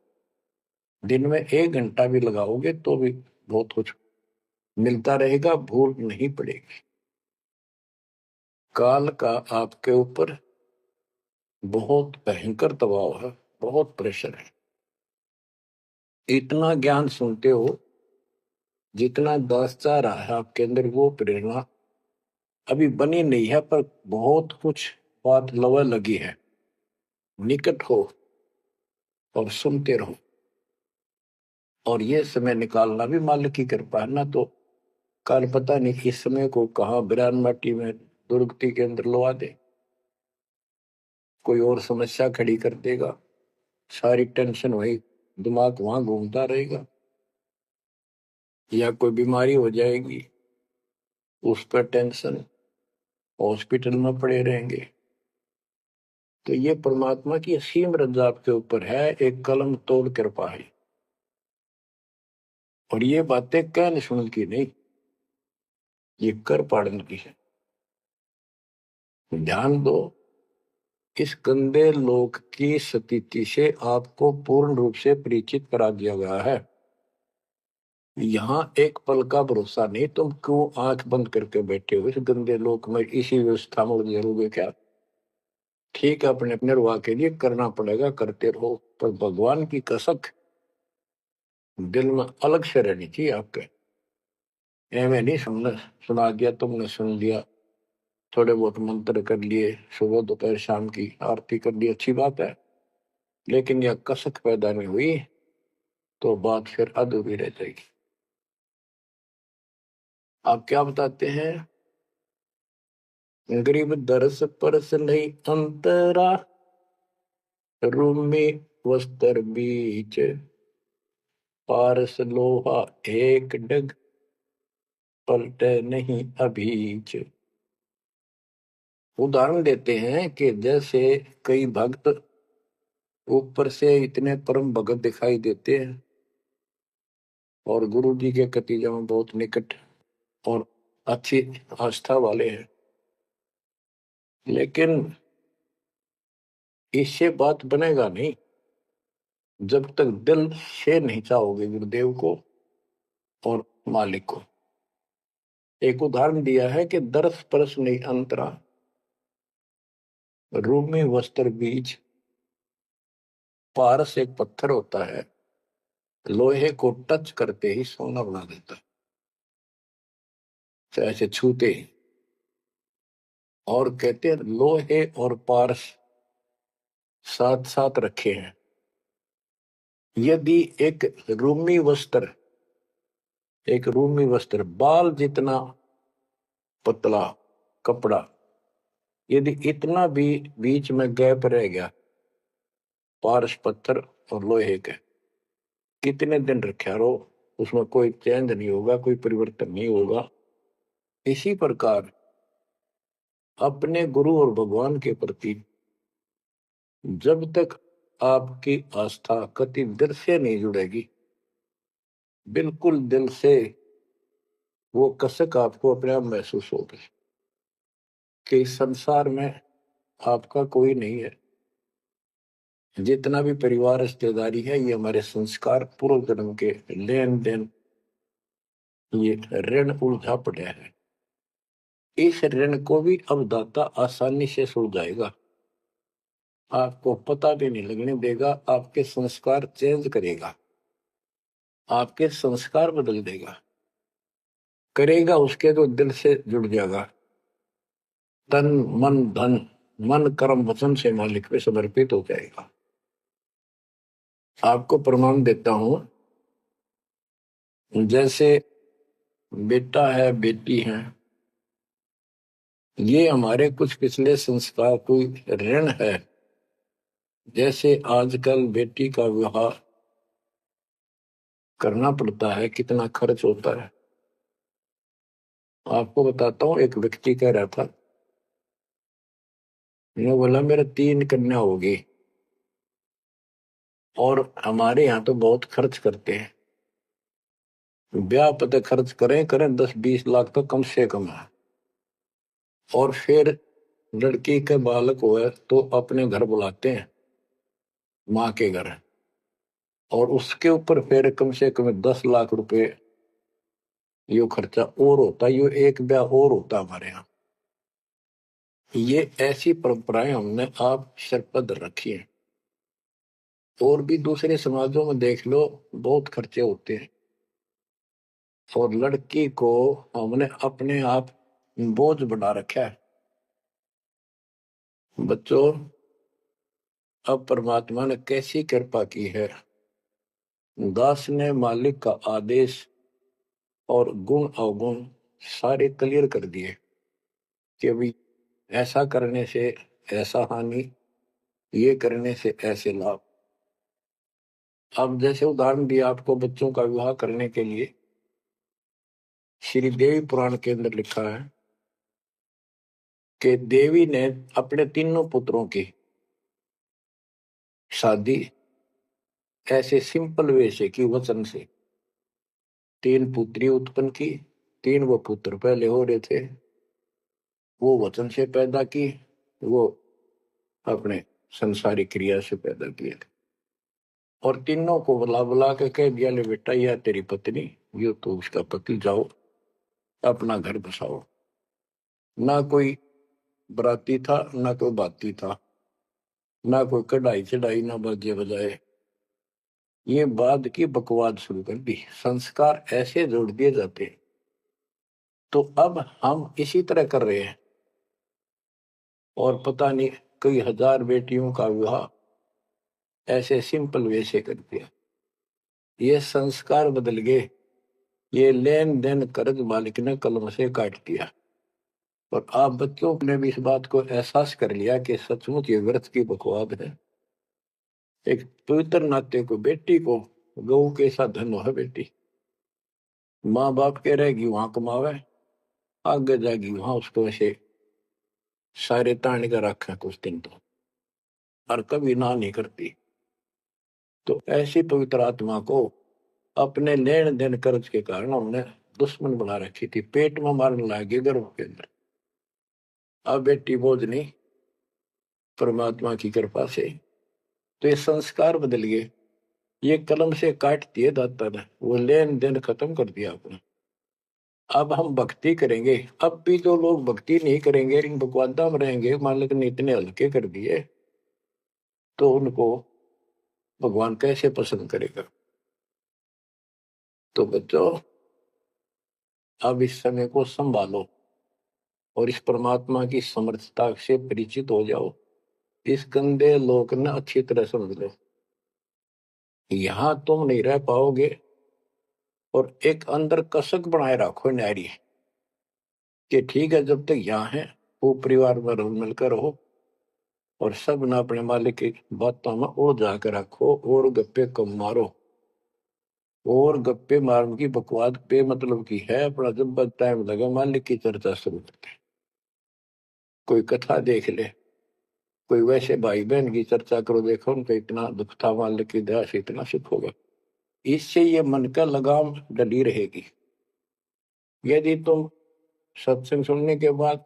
[SPEAKER 1] दिन में 1 घंटा भी लगाओगे तो भी बहुत कुछ मिलता रहेगा, भूल नहीं पड़ेगी। काल का आपके ऊपर बहुत भयंकर दबाव है, बहुत प्रेशर है। इतना ज्ञान सुनते हो, जितना दास चाह रहा है आपके अंदर, वो प्रेरणा अभी बनी नहीं है, पर बहुत कुछ बात लवा लगी है। निकट हो और सुनते रहो। और ये समय निकालना भी मालिक की कृपा है ना, तो कल पता नहीं इस समय को कहाँ बिरान माटी में दुर्गति के अंदर लवा दे, कोई और समस्या खड़ी कर देगा, सारी टेंशन वही दिमाग वहां घूमता रहेगा, या कोई बीमारी हो जाएगी उस पर टेंशन, हॉस्पिटल में पड़े रहेंगे। तो ये परमात्मा की असीम रजा आपके ऊपर है, एक कलम तोड़ कृपा है। और ये बातें कहने सुन की नहीं, ये कर पाड़न की है। ध्यान दो, इस गंदे लोक की स्थिति से आपको पूर्ण रूप से परिचित करा दिया गया है। यहाँ एक पल का भरोसा नहीं, तुम क्यों आंख बंद करके बैठे हो इस गंदे लोक में, इसी व्यवस्था में उलझे रहोगे क्या? ठीक है, अपने निर्वाह के लिए करना पड़ेगा, करते रहो, पर भगवान की कसक दिल में अलग से रहनी चाहिए आपके। एवं नहीं सुनना, सुना दिया तुमने, सुन लिया, थोड़े बहुत मंत्र कर लिए, सुबह दोपहर शाम की आरती कर ली, अच्छी बात है, लेकिन यह कसक पैदा नहीं हुई तो बात फिर अधूरी रह जाएगी। आप क्या बताते हैं? गरीब दरस परस नहीं अंतरा, रूमी वस्त्र बीच, पारस लोहा एक डग, पलटे नहीं अभीच। उदाहरण देते हैं कि जैसे कई भक्त ऊपर से इतने परम भगत दिखाई देते हैं और गुरु जी के कतीजा में बहुत निकट और अच्छी आस्था वाले हैं, लेकिन इससे बात बनेगा नहीं जब तक दिल से नहीं चाहोगे गुरुदेव को और मालिक को। एक उदाहरण दिया है कि दरस परस नहीं अंतरा, रूमी वस्त्र बीज। पारस एक पत्थर होता है, लोहे को टच करते ही सोना बना देता है, तो ऐसे छूते ही। और कहते हैं लोहे और पारस साथ साथ रखे हैं। यदि एक रूमी वस्त्र बाल जितना पतला कपड़ा, यदि इतना भी बीच में गैप रह गया पारस पत्थर और लोहे के, कितने दिन रखे रहो, उसमें कोई चेंज नहीं होगा, कोई परिवर्तन नहीं होगा। इसी प्रकार अपने गुरु और भगवान के प्रति जब तक आपकी आस्था कति दिल से नहीं जुड़ेगी, बिल्कुल दिल से, वो कसक आपको अपने आप महसूस होगी कि इस संसार में आपका कोई नहीं है। जितना भी परिवार रिश्तेदारी है, ये हमारे संस्कार पूर्व जन्म के लेन देन, ये ऋण उलझा पड़ा है। इस ऋण को भी अब दाता आसानी से सुलझाएगा, आपको पता भी नहीं लगने देगा, आपके संस्कार चेंज करेगा, आपके संस्कार बदल देगा, करेगा उसके तो दिल से जुड़ जाएगा, तन मन धन, मन कर्म वचन से मालिक पे समर्पित हो जाएगा। आपको प्रमाण देता हूं, जैसे बेटा है बेटी है, ये हमारे कुछ पिछले संस्कार कोई ऋण है। जैसे आजकल बेटी का विवाह करना पड़ता है, कितना खर्च होता है। आपको बताता हूँ, एक व्यक्ति कह रहा था, मैं बोला मेरा 3 कन्या होगी और हमारे यहाँ तो बहुत खर्च करते हैं, ब्याह पते खर्च करें करें 10-20 लाख तो कम से कम है, और फिर लड़की के बालक हुए तो अपने घर बुलाते हैं, माँ के घर, और उसके ऊपर फिर कम से कम 10 लाख रुपए यो खर्चा और होता है। यो एक ब्याह और होता है हमारे यहाँ। ये ऐसी परंपराएं हमने आप सर पर धर रखी है। और भी दूसरे समाजों में देख लो, बहुत खर्चे होते हैं, और लड़की को हमने अपने आप बोझ बना रखा है। बच्चों, अब परमात्मा ने कैसी कृपा की है, दास ने मालिक का आदेश और गुण अवगुण सारे क्लियर कर दिए कि अभी ऐसा करने से ऐसा हानि, ये करने से ऐसे लाभ। अब जैसे उदाहरण दिया आपको बच्चों का विवाह करने के लिए, श्री देवी पुराण के अंदर लिखा है कि देवी ने अपने तीनों पुत्रों की शादी ऐसे सिंपल वे से की, वचन से। 3 पुत्री उत्पन्न की, 3 वो पुत्र पहले हो रहे थे, वो वचन से पैदा की, वो अपने संसारिक क्रिया से पैदा किए थे। और तीनों को बुला बुला के कह दिया, ले बेटा यह तेरी पत्नी, ये तो उसका पति, जाओ अपना घर बसाओ। ना कोई बराती था ना कोई बाती था, ना कोई कढ़ाई चढ़ाई, ना बाजे बजाए। ये बाद की बकवाद शुरू कर दी, संस्कार ऐसे जोड़ दिए जाते हैं। तो अब हम इसी तरह कर रहे हैं, और पता नहीं कई हजार बेटियों का विवाह ऐसे सिंपल वे से कर दिया। ये संस्कार बदल गए। ये लेन देन कर्ज मालिक ने कलम से काट दिया। और आप बच्चों ने भी इस बात को एहसास कर लिया कि सचमुच ये व्यर्थ की बकवाद है। एक पवित्र नाते को, बेटी को गऊ के साथ धन है बेटी। माँ बाप के रहेगी वहां कमावे, आगे जाएगी वहां उसको ऐसे सारे ताने का रखा कुछ दिन तो, और कभी ना नहीं करती। तो ऐसी पवित्र आत्मा को अपने लेन देन कर्ज के कारण हमने दुश्मन बना रखी थी, पेट में मारने लगे गर्भ के अंदर। अब बेटी बोझ नहीं, परमात्मा की कृपा से तो ये संस्कार बदल गए। ये कलम से काट दिए दाता ने, वो लेन देन खत्म कर दिया आपने। अब हम भक्ति करेंगे। अब भी जो लोग भक्ति नहीं करेंगे, इन बकवादा में रहेंगे, मालिक ने इतने हल्के कर दिए, तो उनको भगवान कैसे पसंद करेगा। तो बच्चों, अब इस समय को संभालो और इस परमात्मा की समर्थता से परिचित हो जाओ। इस गंदे लोक ने अच्छी तरह समझ लो। यहां तुम नहीं रह पाओगे, और एक अंदर कसक बनाए रखो नारी कि ठीक है, जब तक यहाँ है वो परिवार में रल मिलकर रहो, और सब ना अपने मालिक की बातों में ओ जाकर रखो, और गप्पे कम मारो। और गप्पे मारने की बकवाद पे मतलब की है, अपना जब टाइम लगा मालिक की चर्चा शुरू करते। कोई कथा देख ले, कोई वैसे भाई बहन की चर्चा करो, देखो उनका इतना दुख था, मालिक की दया से इतना सुख होगा। इससे ये मन का लगाम डली रहेगी। यदि तुम सत्संग सुनने के बाद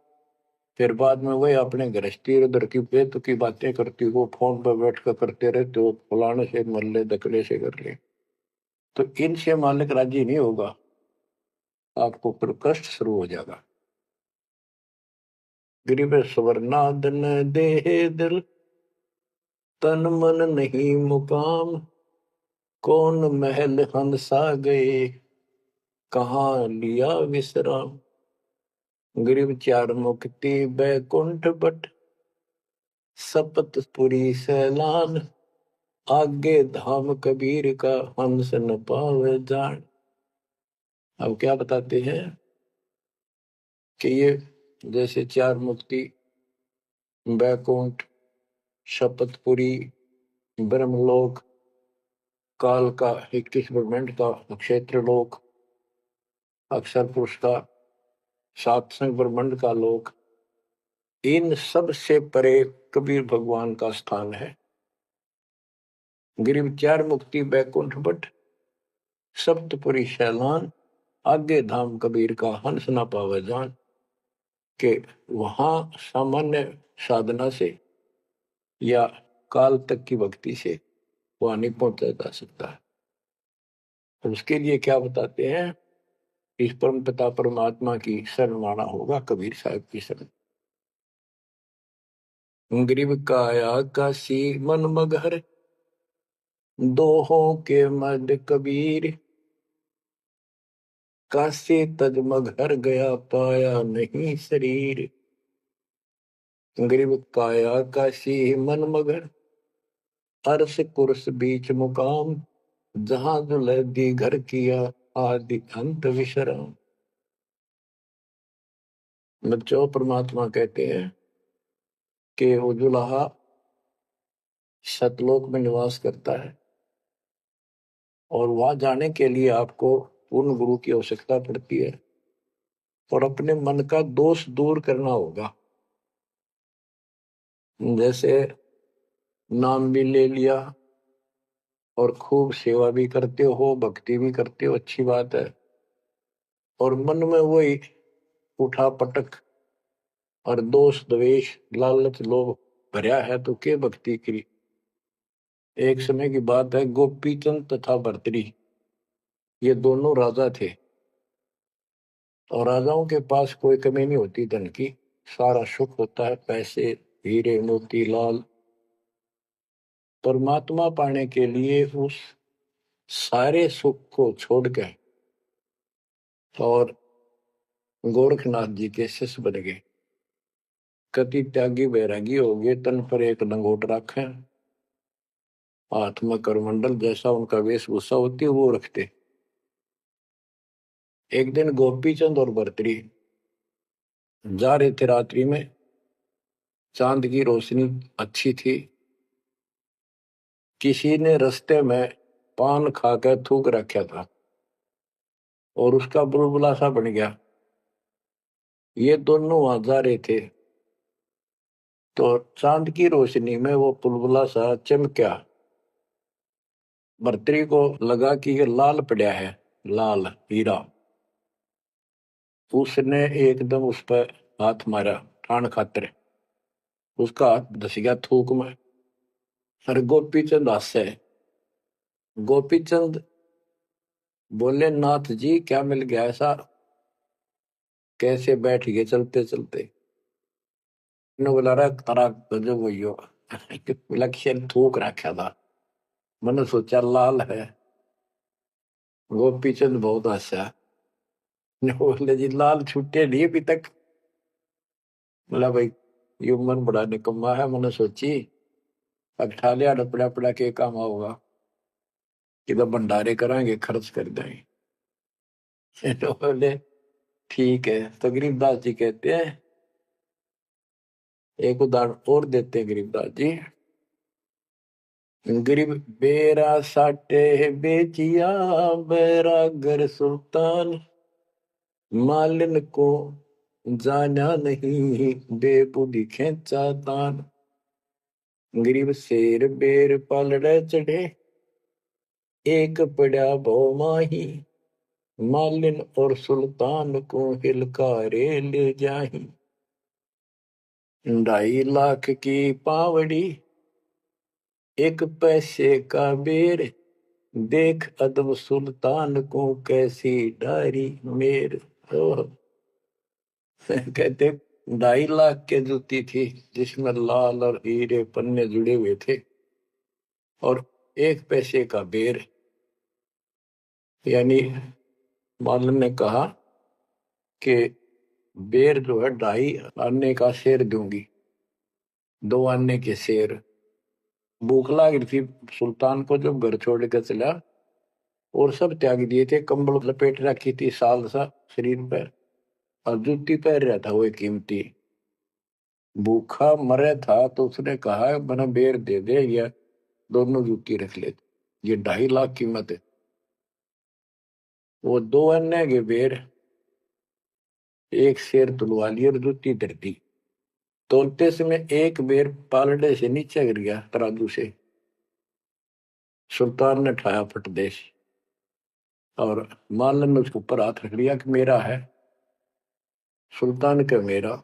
[SPEAKER 1] फिर बाद में वही अपने गृहस्थी उधर की बेत की बातें करती हो, फोन पर बैठ कर करते रहते हो, फलाने से मर ले, दकले से कर ले, तो इनसे मालिक राजी नहीं होगा, आपको फिर कष्ट शुरू हो जाएगा। गरीब स्वर्णादन देह दिल, तन मन नहीं मुकाम, कौन महल हंसा गए, कहाँ लिया विश्राम। गरीब चार मुक्ति बैकुंठ बट, सपतपुरी सैलान, आगे धाम कबीर का हंस न पावे जान। अब क्या बताते हैं कि ये जैसे चार मुक्ति, बैकुंठ, शपथपुरी, ब्रह्मलोक, काल का 21 ब्रह्मांड का क्षेत्र लोक, अक्षर पुरुष का सातसंग ब्रह्मांड का लोक, इन सब से परे कबीर भगवान का स्थान है। गिरिव चार मुक्ति बैकुंठ बट, सप्तपुरी शैलान, आगे धाम कबीर का हंस ना पावे जान। के वहां सामान्य साधना से या काल तक की भक्ति से वहां नहीं पहुंचा जा सकता है। तो उसके लिए क्या बताते हैं, इस परम पिता परमात्मा की शरण माना होगा, कबीर साहब की शरण। गरीब काया काशी मन मगहर, दोहों के मद कबीर, काशी तज मगहर गया पाया नहीं शरीर। गरीब काया काशी मन मगर, अर्श कुर्स बीच मुकाम, जहां दुलहदी घर किया, आदि अंत विश्राम। बच्चों, परमात्मा कहते हैं कि वो दुल्हा सतलोक में निवास करता है, और वहां जाने के लिए आपको पूर्ण गुरु की आवश्यकता पड़ती है, और अपने मन का दोष दूर करना होगा। जैसे नाम भी ले लिया, और खूब सेवा भी करते हो, भक्ति भी करते हो, अच्छी बात है, और मन में वही उठा पटक और दोष द्वेष लालच लोभ भरया है, तो के भक्ति करी। एक समय की बात है, गोपीचंद तथा भर्तरी ये दोनों राजा थे, और राजाओं के पास कोई कमी नहीं होती धन की, सारा सुख होता है, पैसे हीरे मोती लाल, परमात्मा पाने के लिए उस सारे सुख को छोड़ के और गोरखनाथ जी के शिष्य बन गए। कति त्यागी बैरागी हो गए, तन पर एक लंगोट रखे, हाथ में करमंडल, जैसा उनका वेशभूषा होती है वो रखते। एक दिन गोपी चंद और भर्तरी जा रहे थे रात्रि में, चांद की रोशनी अच्छी थी। किसी ने रास्ते में पान खाकर थूक रखा था और उसका बुलबुला सा बन गया। ये दोनों वहां जा रहे थे तो चांद की रोशनी में वो बुलबुला सा चमका। भर्तरी को लगा कि ये लाल पड़ा है, लाल हीरा। उसने एकदम उस पर हाथ मारा ठाण खातर, उसका हाथ धस गया थूक में। अरे गोपी चंद हंसे। गोपी चंद बोले, नाथ जी क्या मिल गया ऐसा, कैसे बैठ गए चलते चलते। ने बोला, रहा तारा गजब हुई हो, लक्ष्य थूक रखा था, मैंने सोचा लाल है। गोपी चंद बहुत हंसा। बोले, जी लाल छूटे नहीं अभी तक। बोला, भाई ये मन बड़ा निकम्मा है, मैंने सोची अब ठा लिया डपड़ा पड़ा के काम होगा, कि तो भंडारे कराएंगे, खर्च कर देंगे। तो बोले ठीक है। तो गरीबदास जी कहते हैं, एक उदाहरण और देते हैं गरीबदास जी। गरीब बेरा साटे बेचिया, बैरागर सुल्तान, मालिन को जाना नहीं, बेबुद्धि खेचा तान। गरीब शेर बेर पलड़े चढ़े, एक पड़ा भो माही, मालिन और सुल्तान को हिलकारे ले जाही। 2.5 लाख की पावड़ी, एक पैसे का बेर, देख अदब सुल्तान को कैसी डारी मेर। तो कहते 2.5 लाख की जूती थी जिसमें लाल और हीरे पन्ने जुड़े हुए थे, और 1 पैसे का बेर। यानी मालन ने कहा कि बेर जो है 2.5 आने का शेर दूंगी, 2 आने के शेर। भूख लगी थी सुल्तान को जब घर छोड़ कर चला, और सब त्याग दिए थे, कंबल लपेट रखी थी साल सा शरीर पर, और जूती पहन रहा था वो कीमती। भूखा मरे था तो उसने कहा बना बेर दे दे, या दोनों जूती रख ले, ये 2.5 लाख कीमत है। वो 2 आने के बेर, एक शेर तुलवा लिया और जूती धर दी। तोलते समय एक बेर पालड़े से नीचे गिर गया तराजू से। सुल्तान ने ठाया फटदेश, और मालन ने उसके ऊपर हाथ रख लिया कि मेरा है। सुल्तान का मेरा।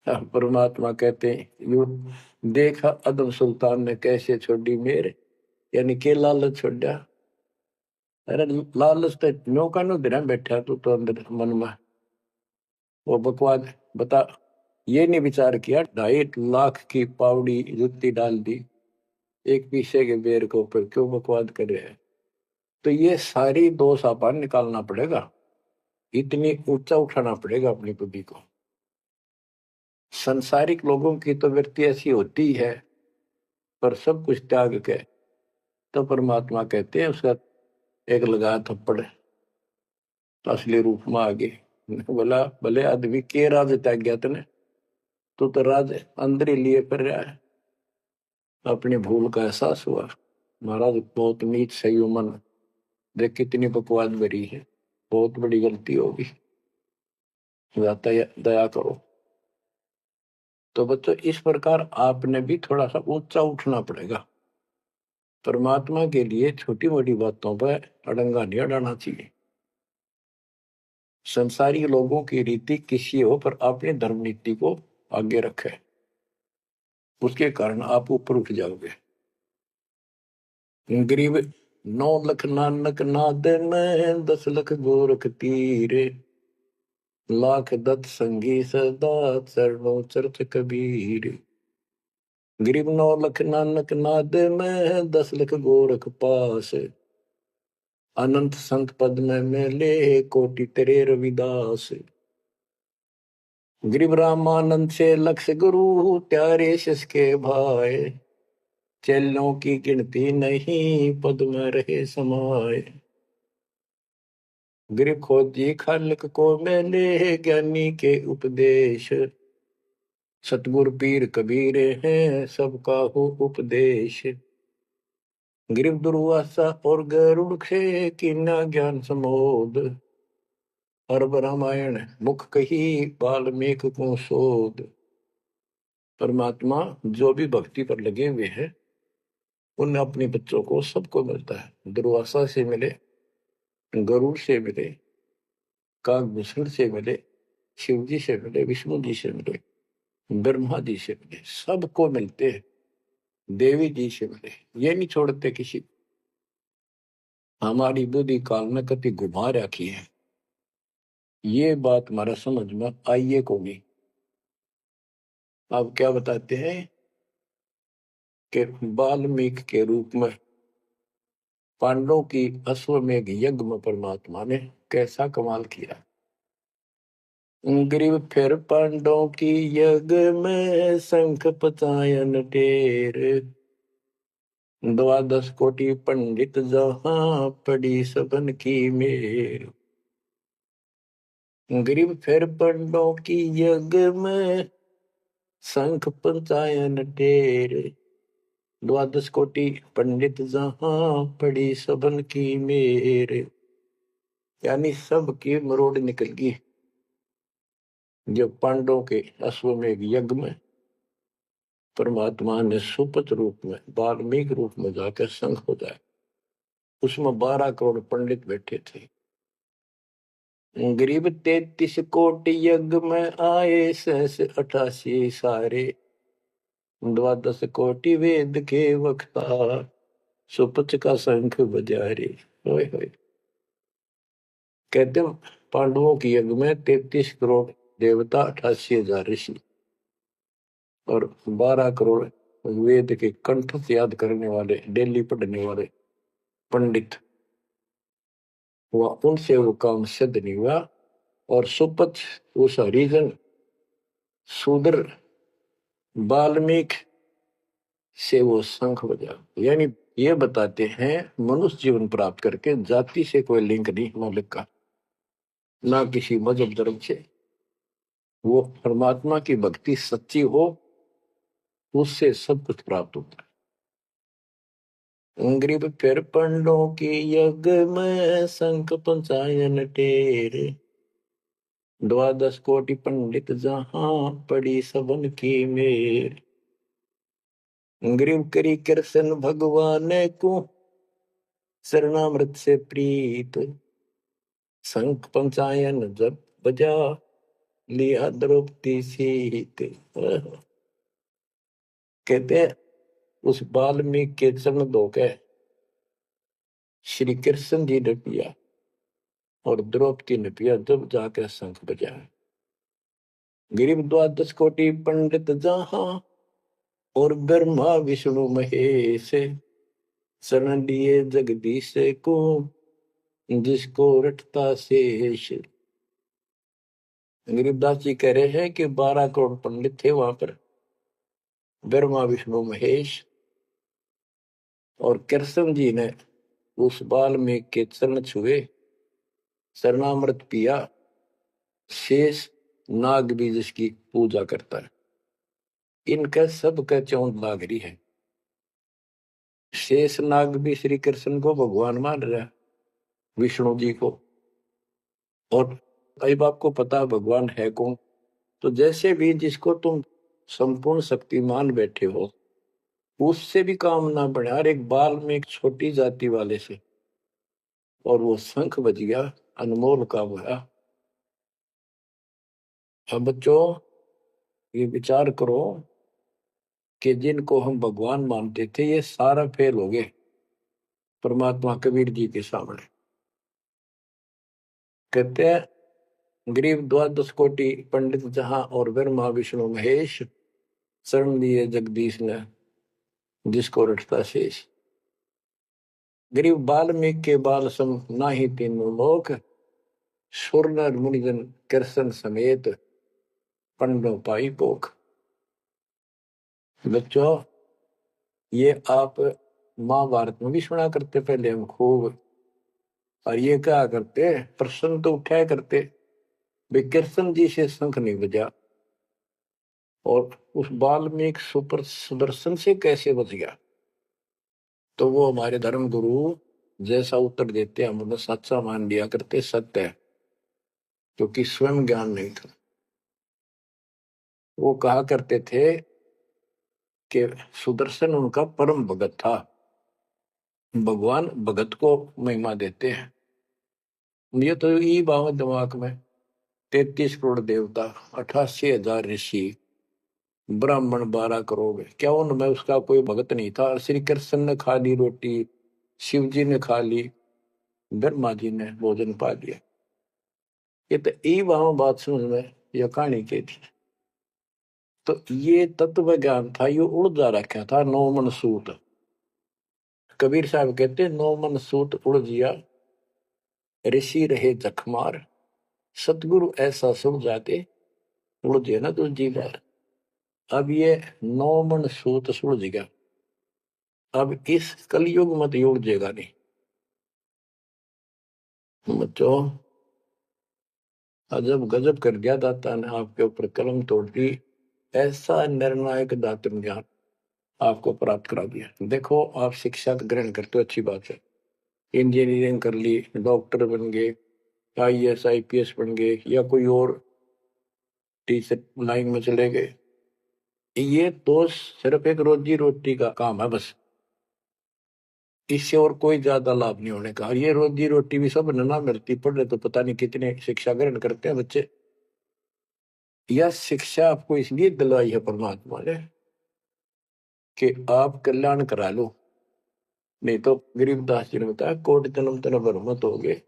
[SPEAKER 1] परमात्मा कहते हैं, यू देखा अदम सुल्तान ने कैसे छोड़ी मेरे, यानी के लालच छोड़ा। अरे लालच तो नौका नो दिन बैठा तू तो अंदर मन में वो बकवाद बता। ये नहीं विचार किया 2.5 लाख की पावड़ी जुत्ती डाल दी एक पीछे के बेर के ऊपर, क्यों बकवाद कर रहे हैं। तो ये सारी दोष अपन निकालना पड़ेगा, इतनी ऊंचा उठाना पड़ेगा अपनी बुद्धि को। संसारिक लोगों की तो वृत्ति ऐसी होती है, पर सब कुछ त्याग के तो परमात्मा कहते हैं उसका एक लगा थप्पड़ तो असली रूप में आ गए। बोला, भले आदमी के राज त्याग गया तने, तू तो राज अंदर ही लिए फिर रहा है। अपनी भूल का एहसास हुआ, महाराज बहुत नीच सही मन, देख कितनी बकवाद भरी है, बहुत बड़ी गलती होगी, दया करो। तो बच्चों इस प्रकार आपने भी थोड़ा सा ऊंचा उठना पड़ेगा। परमात्मा के लिए छोटी मोटी बातों पर अड़ंगा नहीं अड़ाना चाहिए। संसारी लोगों की रीति किसी हो, पर अपनी धर्म नीति को आगे रखे, उसके कारण आप ऊपर उठ जाओगे। गरीब 9 लाख नानक नाद में, 10 लाख गोरख तीरे, लाख दत्त संगी सदा, चरणों चरत कबीर। गरीब 9 लाख नानक नाद में 10 लाख गोरख पास। अनंत संत पद में मेले कोटि तेरे रविदास। गरीब रामानंद से लक्ष्य गुरु त्यारे शिष के भाई। चेलों की गिनती नहीं पद में रहे समाये। गरीब खोजी खालक को मेले ज्ञानी के उपदेश। सतगुरु पीर कबीर हैं सबका हो उपदेश। गरीब दुर्वासा और गरुड़ से कीना ज्ञान समोद। अरब रामायण मुख कही वाल्मीकि को शोध। परमात्मा जो भी भक्ति पर लगे हुए हैं उन अपने बच्चों को सबको मिलता है। दुर्वासा से मिले, गरुड़ से मिले, काकभूषण से मिले, शिव जी से मिले, विष्णु जी से मिले, ब्रह्मा जी से मिले, सबको मिलते हैं। देवी जी से मिले, ये नहीं छोड़ते किसी को। हमारी बुद्धि काल में कति घुमा रखी है, ये बात हमारा समझ में आइए को नहीं। अब क्या बताते हैं कि वाल्मीकि के रूप में पांडवों की अश्वमेघ यज्ञ में परमात्मा ने कैसा कमाल किया। ग्रीव फिर पांडवों की यज्ञ में शंख पचायन टेर। 12 कोटि पंडित जहां पड़ी सबन की मेर। ग्रीव फिर पांडवों की यज्ञ में शंख पचायन टेर। 12 कोटि पंडित जहां पड़ी सबन की मेर। यानी सबकी मरोड़ निकल गई जब पांडवों के अश्वमेघ यज्ञ में परमात्मा ने सुपत रूप में वाल्मीकि रूप में जाकर शंख बजाया। उसमें 12 करोड़ पंडित बैठे थे। गरीब 33 कोटि यज्ञ में आए सहस 88 सारे। 12 कोटि वेद के वक्ता सुपच का शंख बजा रे। होए होए। कहते पांडवों की यज्ञ में 33 करोड़ देवता, 88,000 ऋषि और 12 करोड़ वेद के कंठ से याद करने वाले, डेली पढ़ने वाले पंडित हुआ। उनसे वो काम सिद्ध नहीं हुआ। और सुपथ उस हरिजन शूद्र वाल्मीकि से वो शंख बजा। यानी ये बताते हैं मनुष्य जीवन प्राप्त करके जाति से कोई लिंक नहीं मौलिक का, ना किसी मजहब धर्म से। वो परमात्मा की भक्ति सच्ची हो उससे सब कुछ प्राप्त होता है। गरीब फिर पंडों की यज्ञ में शंख पंचायन टेर। 12 कोटि पंडित जहां पड़ी सबन की मेर। गरीब करी कृष्ण भगवान को शरणामृत से प्रीत। शंख पंचायन जब बजा लिया द्रौपदी सीत। कहते हैं उस वाल्मीकि के चरण धोके श्री कृष्ण जी ने पिया और द्रौपदी ने पिया जब जाकर शंख बजाया। गरीब 12 कोटि पंडित जहां और ब्रह्मा विष्णु महेश। शरण लिए जगदीश को जिसको रटता शेष। गरीबदास जी कह रहे हैं कि 12 करोड़ पंडित थे वहां पर, ब्रह्मा विष्णु महेश। और कृष्ण जी ने उस वाल्मीकि के चरण छुए, शरणामृत पिया। शेष नाग भी जिसकी पूजा करता है, इनका सबका चौंध लाग रही है। शेष नाग भी श्री कृष्ण को भगवान मान रहा है, विष्णु जी को। और अब आपको पता भगवान है कौन। तो जैसे भी जिसको तुम संपूर्ण शक्तिमान बैठे हो उससे भी काम ना बढ़े। हर एक बाल में एक छोटी जाति वाले से और वो शंख बज गया, अनमोल काम हुआ। अब बच्चों ये विचार करो कि जिनको हम भगवान मानते थे ये सारा फेल हो गए परमात्मा कबीर जी के सामने। कहते हैं गरीब 12 कोटि पंडित जहां और ब्रह्मा विष्णु महेश। शरण लिए जगदीश ने जिसको रटता शेष। गरीब बाल्मीकि के बाल सम नाही तीनों लोक, सुर नर मुनिजन कृष्ण समेत पंडो पाई पोख। बच्चों, ये आप महाभारत में भी सुना करते पहले हम खूब, और ये क्या करते, प्रश्न तो उठाया करते, वे कृष्ण जी से शंख नहीं बजा और उस वाल्मीकि सुपर सुदर्शन से कैसे बच गया। तो वो हमारे धर्म गुरु जैसा उत्तर देते हम उन्हें सच्चा मान लिया करते, सत्य है, क्योंकि स्वयं ज्ञान नहीं था। वो कहा करते थे कि सुदर्शन उनका परम भगत था। भगवान भगत को महिमा देते हैं। ये तो ये बात दिमाग में, 33 करोड़ देवता, 88,000 ऋषि, ब्राह्मण 12 करोड़, क्या उनमें उसका कोई भगत नहीं था। श्री कृष्ण ने खा ली रोटी, शिव जी ने खा ली, ब्रह्मा जी ने भोजन पा लिया। ये तो ई वहां बात समझ में या कहानी के थी। तो ये तत्व ज्ञान था, ये उड़ जा रखा था। नौ मन सूत, कबीर साहब कहते नौ मन सूत उड़ जिया, ऋषि रहे जखमार, सतगुरु ऐसा सुन जाते उड़ जे ना दूजी बार। अब ये नौ मन सूत सुड़ गया, अब इस कलयुग मत योग जेगा नहीं। बच्चों, अजब गजब कर दिया दाता ने आपके ऊपर कलम तोड़ दी, ऐसा निर्णायक दातन ज्ञान आपको प्राप्त करा दिया। देखो, आप शिक्षा ग्रहण करते हो, अच्छी बात है, इंजीनियरिंग कर ली, डॉक्टर बन गए, IAS IPS बन गए, या कोई और टीचर लाइन में चले गए। ये तो सिर्फ एक रोजी रोटी का काम है बस, इससे और कोई ज्यादा लाभ नहीं होने का। ये रोजी रोटी भी सब ना मिलती, पढ़ रहे तो पता नहीं कितने शिक्षा ग्रहण करते हैं बच्चे। यह शिक्षा आपको इसलिए दिलवाई है परमात्मा ने कि आप कल्याण करा लो। नहीं तो गरीबदास जी ने बताया, कोट जन्म तन भर मत हो गए,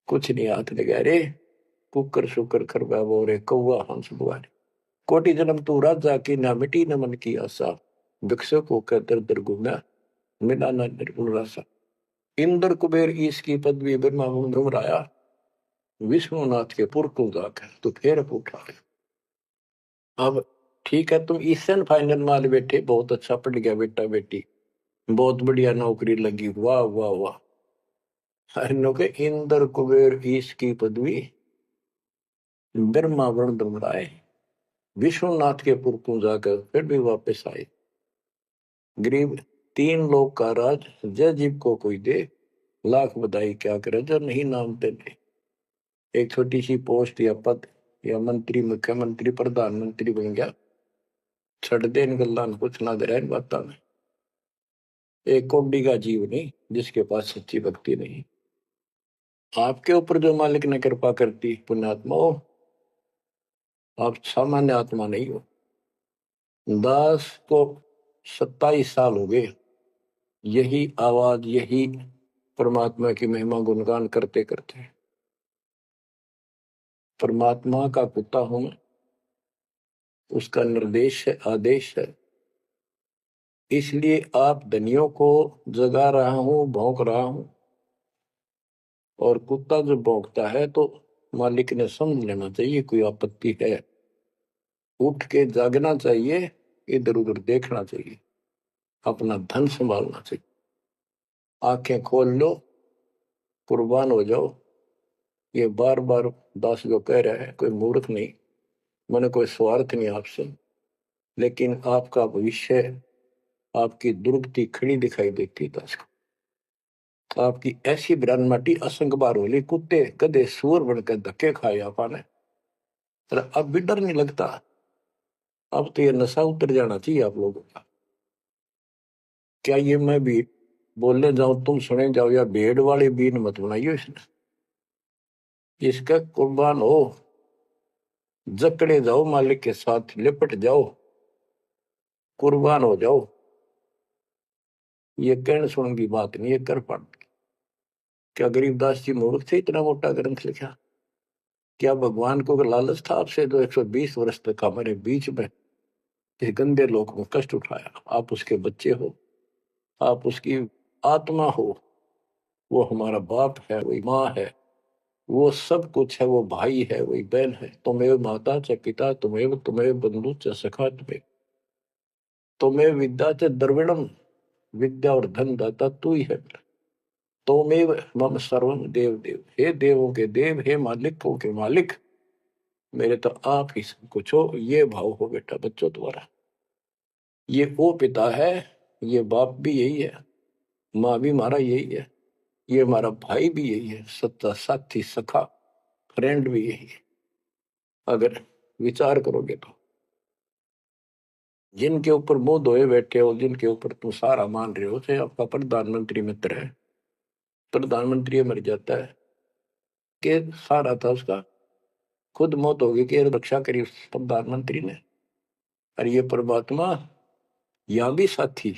[SPEAKER 1] कुछ नहीं हाथ लगा रे, कुकर शुकर खरबा बोरे कौआ हंस बुआरे। कोटि जन्म तू राजा की, ना मिटी न मन की आशा, भिक्षुक होकर दर दर घूमा, मिला ना निर्गुण रासा। इंद्र कुबेर ईश की पदवी ब्रह्मा घुमराया, विष्णुनाथ के पुर को जाकर तो फिर उठा। अब ठीक है, तुम ईसन फाइनल माल बैठे, बहुत अच्छा पढ़ गया बेटा बेटी, बहुत बढ़िया नौकरी लगी, वाह वाह वाह। के इंद्र कुबेर ईश की पदवी ब्रह्मा वर्ण घुमराए, विष्णुनाथ के पुर को जाकर फिर भी वापस आए। गरीब, 3 लोग का राज जय जीव को कोई दे, लाख बधाई क्या करे जो नहीं नाम तेरे। एक छोटी सी पोस्ट या पद या मंत्री, मुख्यमंत्री, प्रधानमंत्री बन गया, छड़ दे इन गल्लां कुछ ना दे बाता में। एक कोडी का जीव नहीं जिसके पास सच्ची भक्ति नहीं। आपके ऊपर जो मालिक ने कृपा करती, पुण्यात्मा हो, आप सामान्य आत्मा नहीं हो। दास को 27 साल हो गए यही आवाज, यही परमात्मा की महिमा गुणगान करते करते। परमात्मा का कुत्ता हूं मैं, उसका निर्देश है, आदेश है, इसलिए आप धनियों को जगा रहा हूं, भौंक रहा हूं। और कुत्ता जब भौंकता है तो मालिक ने समझ लेना चाहिए कोई आपत्ति है, उठ के जागना चाहिए, इधर उधर देखना चाहिए, अपना धन संभालना चाहिए। आंखें खोल लो, कुर्बान हो जाओ। ये बार बार दास जो कह रहा है, कोई मूर्ख नहीं, मैंने कोई स्वार्थ नहीं आपसे, लेकिन आपका भविष्य, आपकी दुर्गति खड़ी दिखाई देती दास को। आपकी ऐसी बिरान माटी असंग बार होली, कुत्ते गधे सूअर बनकर धक्के खाए आपने, अब भी डर नहीं लगता। अब तो ये नशा उतर जाना चाहिए आप लोगों का। क्या ये मैं भी बोलने जाऊं तुम सुने जाओ, या भेड़ वाले बीन मत बनाइयो इसने। इसका कुर्बान हो, जकड़े जाओ, मालिक के साथ लिपट जाओ, कुर्बान हो जाओ। ये कहने सुन की बात नहीं, ये कर पड़। क्या गरीबदास जी मूर्ख थे इतना मोटा ग्रंथ लिखा? क्या भगवान को लालच था आपसे जो 120 वर्ष तक हमारे बीच में इस गंदे लोक में कष्ट उठाया। आप उसके बच्चे हो, आप उसकी आत्मा हो। वो हमारा बाप है, वही माँ है, वो सब कुछ है, वो भाई है, वही बहन है। तुम्हें माता च पिता तुम्हें, तुम्हें बंधु च सखा तुम्हें विद्या च द्रविणम, विद्या और धन दाता तू ही है। तोमेव मम सर्वम देव देव, हे देवों के देव, हे मालिकों के मालिक, मेरे तो आप ही सब कुछ हो। ये भाव हो बेटा बच्चों तुम्हारा। ये वो पिता है, ये बाप भी यही है, माँ भी हमारा यही है, ये हमारा भाई भी यही है, सच्चा साथी सखा फ्रेंड भी यही है। अगर विचार करोगे तो जिनके ऊपर मुंह धोए बैठे हो, जिनके ऊपर तुम सारा मान रहे हो, चाहे आपका प्रधानमंत्री मित्र है, प्रधानमंत्री मर जाता है कि सारा था उसका, खुद मौत होगी कि रक्षा करी उस प्रधानमंत्री ने। और ये परमात्मा यहाँ भी साथी,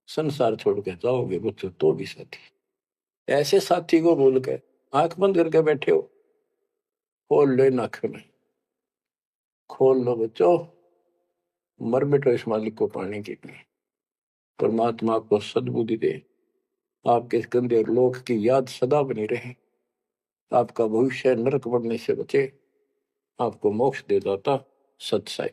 [SPEAKER 1] संसार छोड़ के जाओगे बच्चों तो भी साथी। ऐसे साथी को भूल के आंख बंद करके बैठे हो, खोल लो नाक में, खोल लो बच्चों, मर बैठो इस मालिक को पाने के लिए। परमात्मा आपको सद्बुद्धि दे, आपके इस गंदे लोक की याद सदा बनी रहे, आपका भविष्य नरक बनने से बचे, आपको मोक्ष दे दाता सत्साई।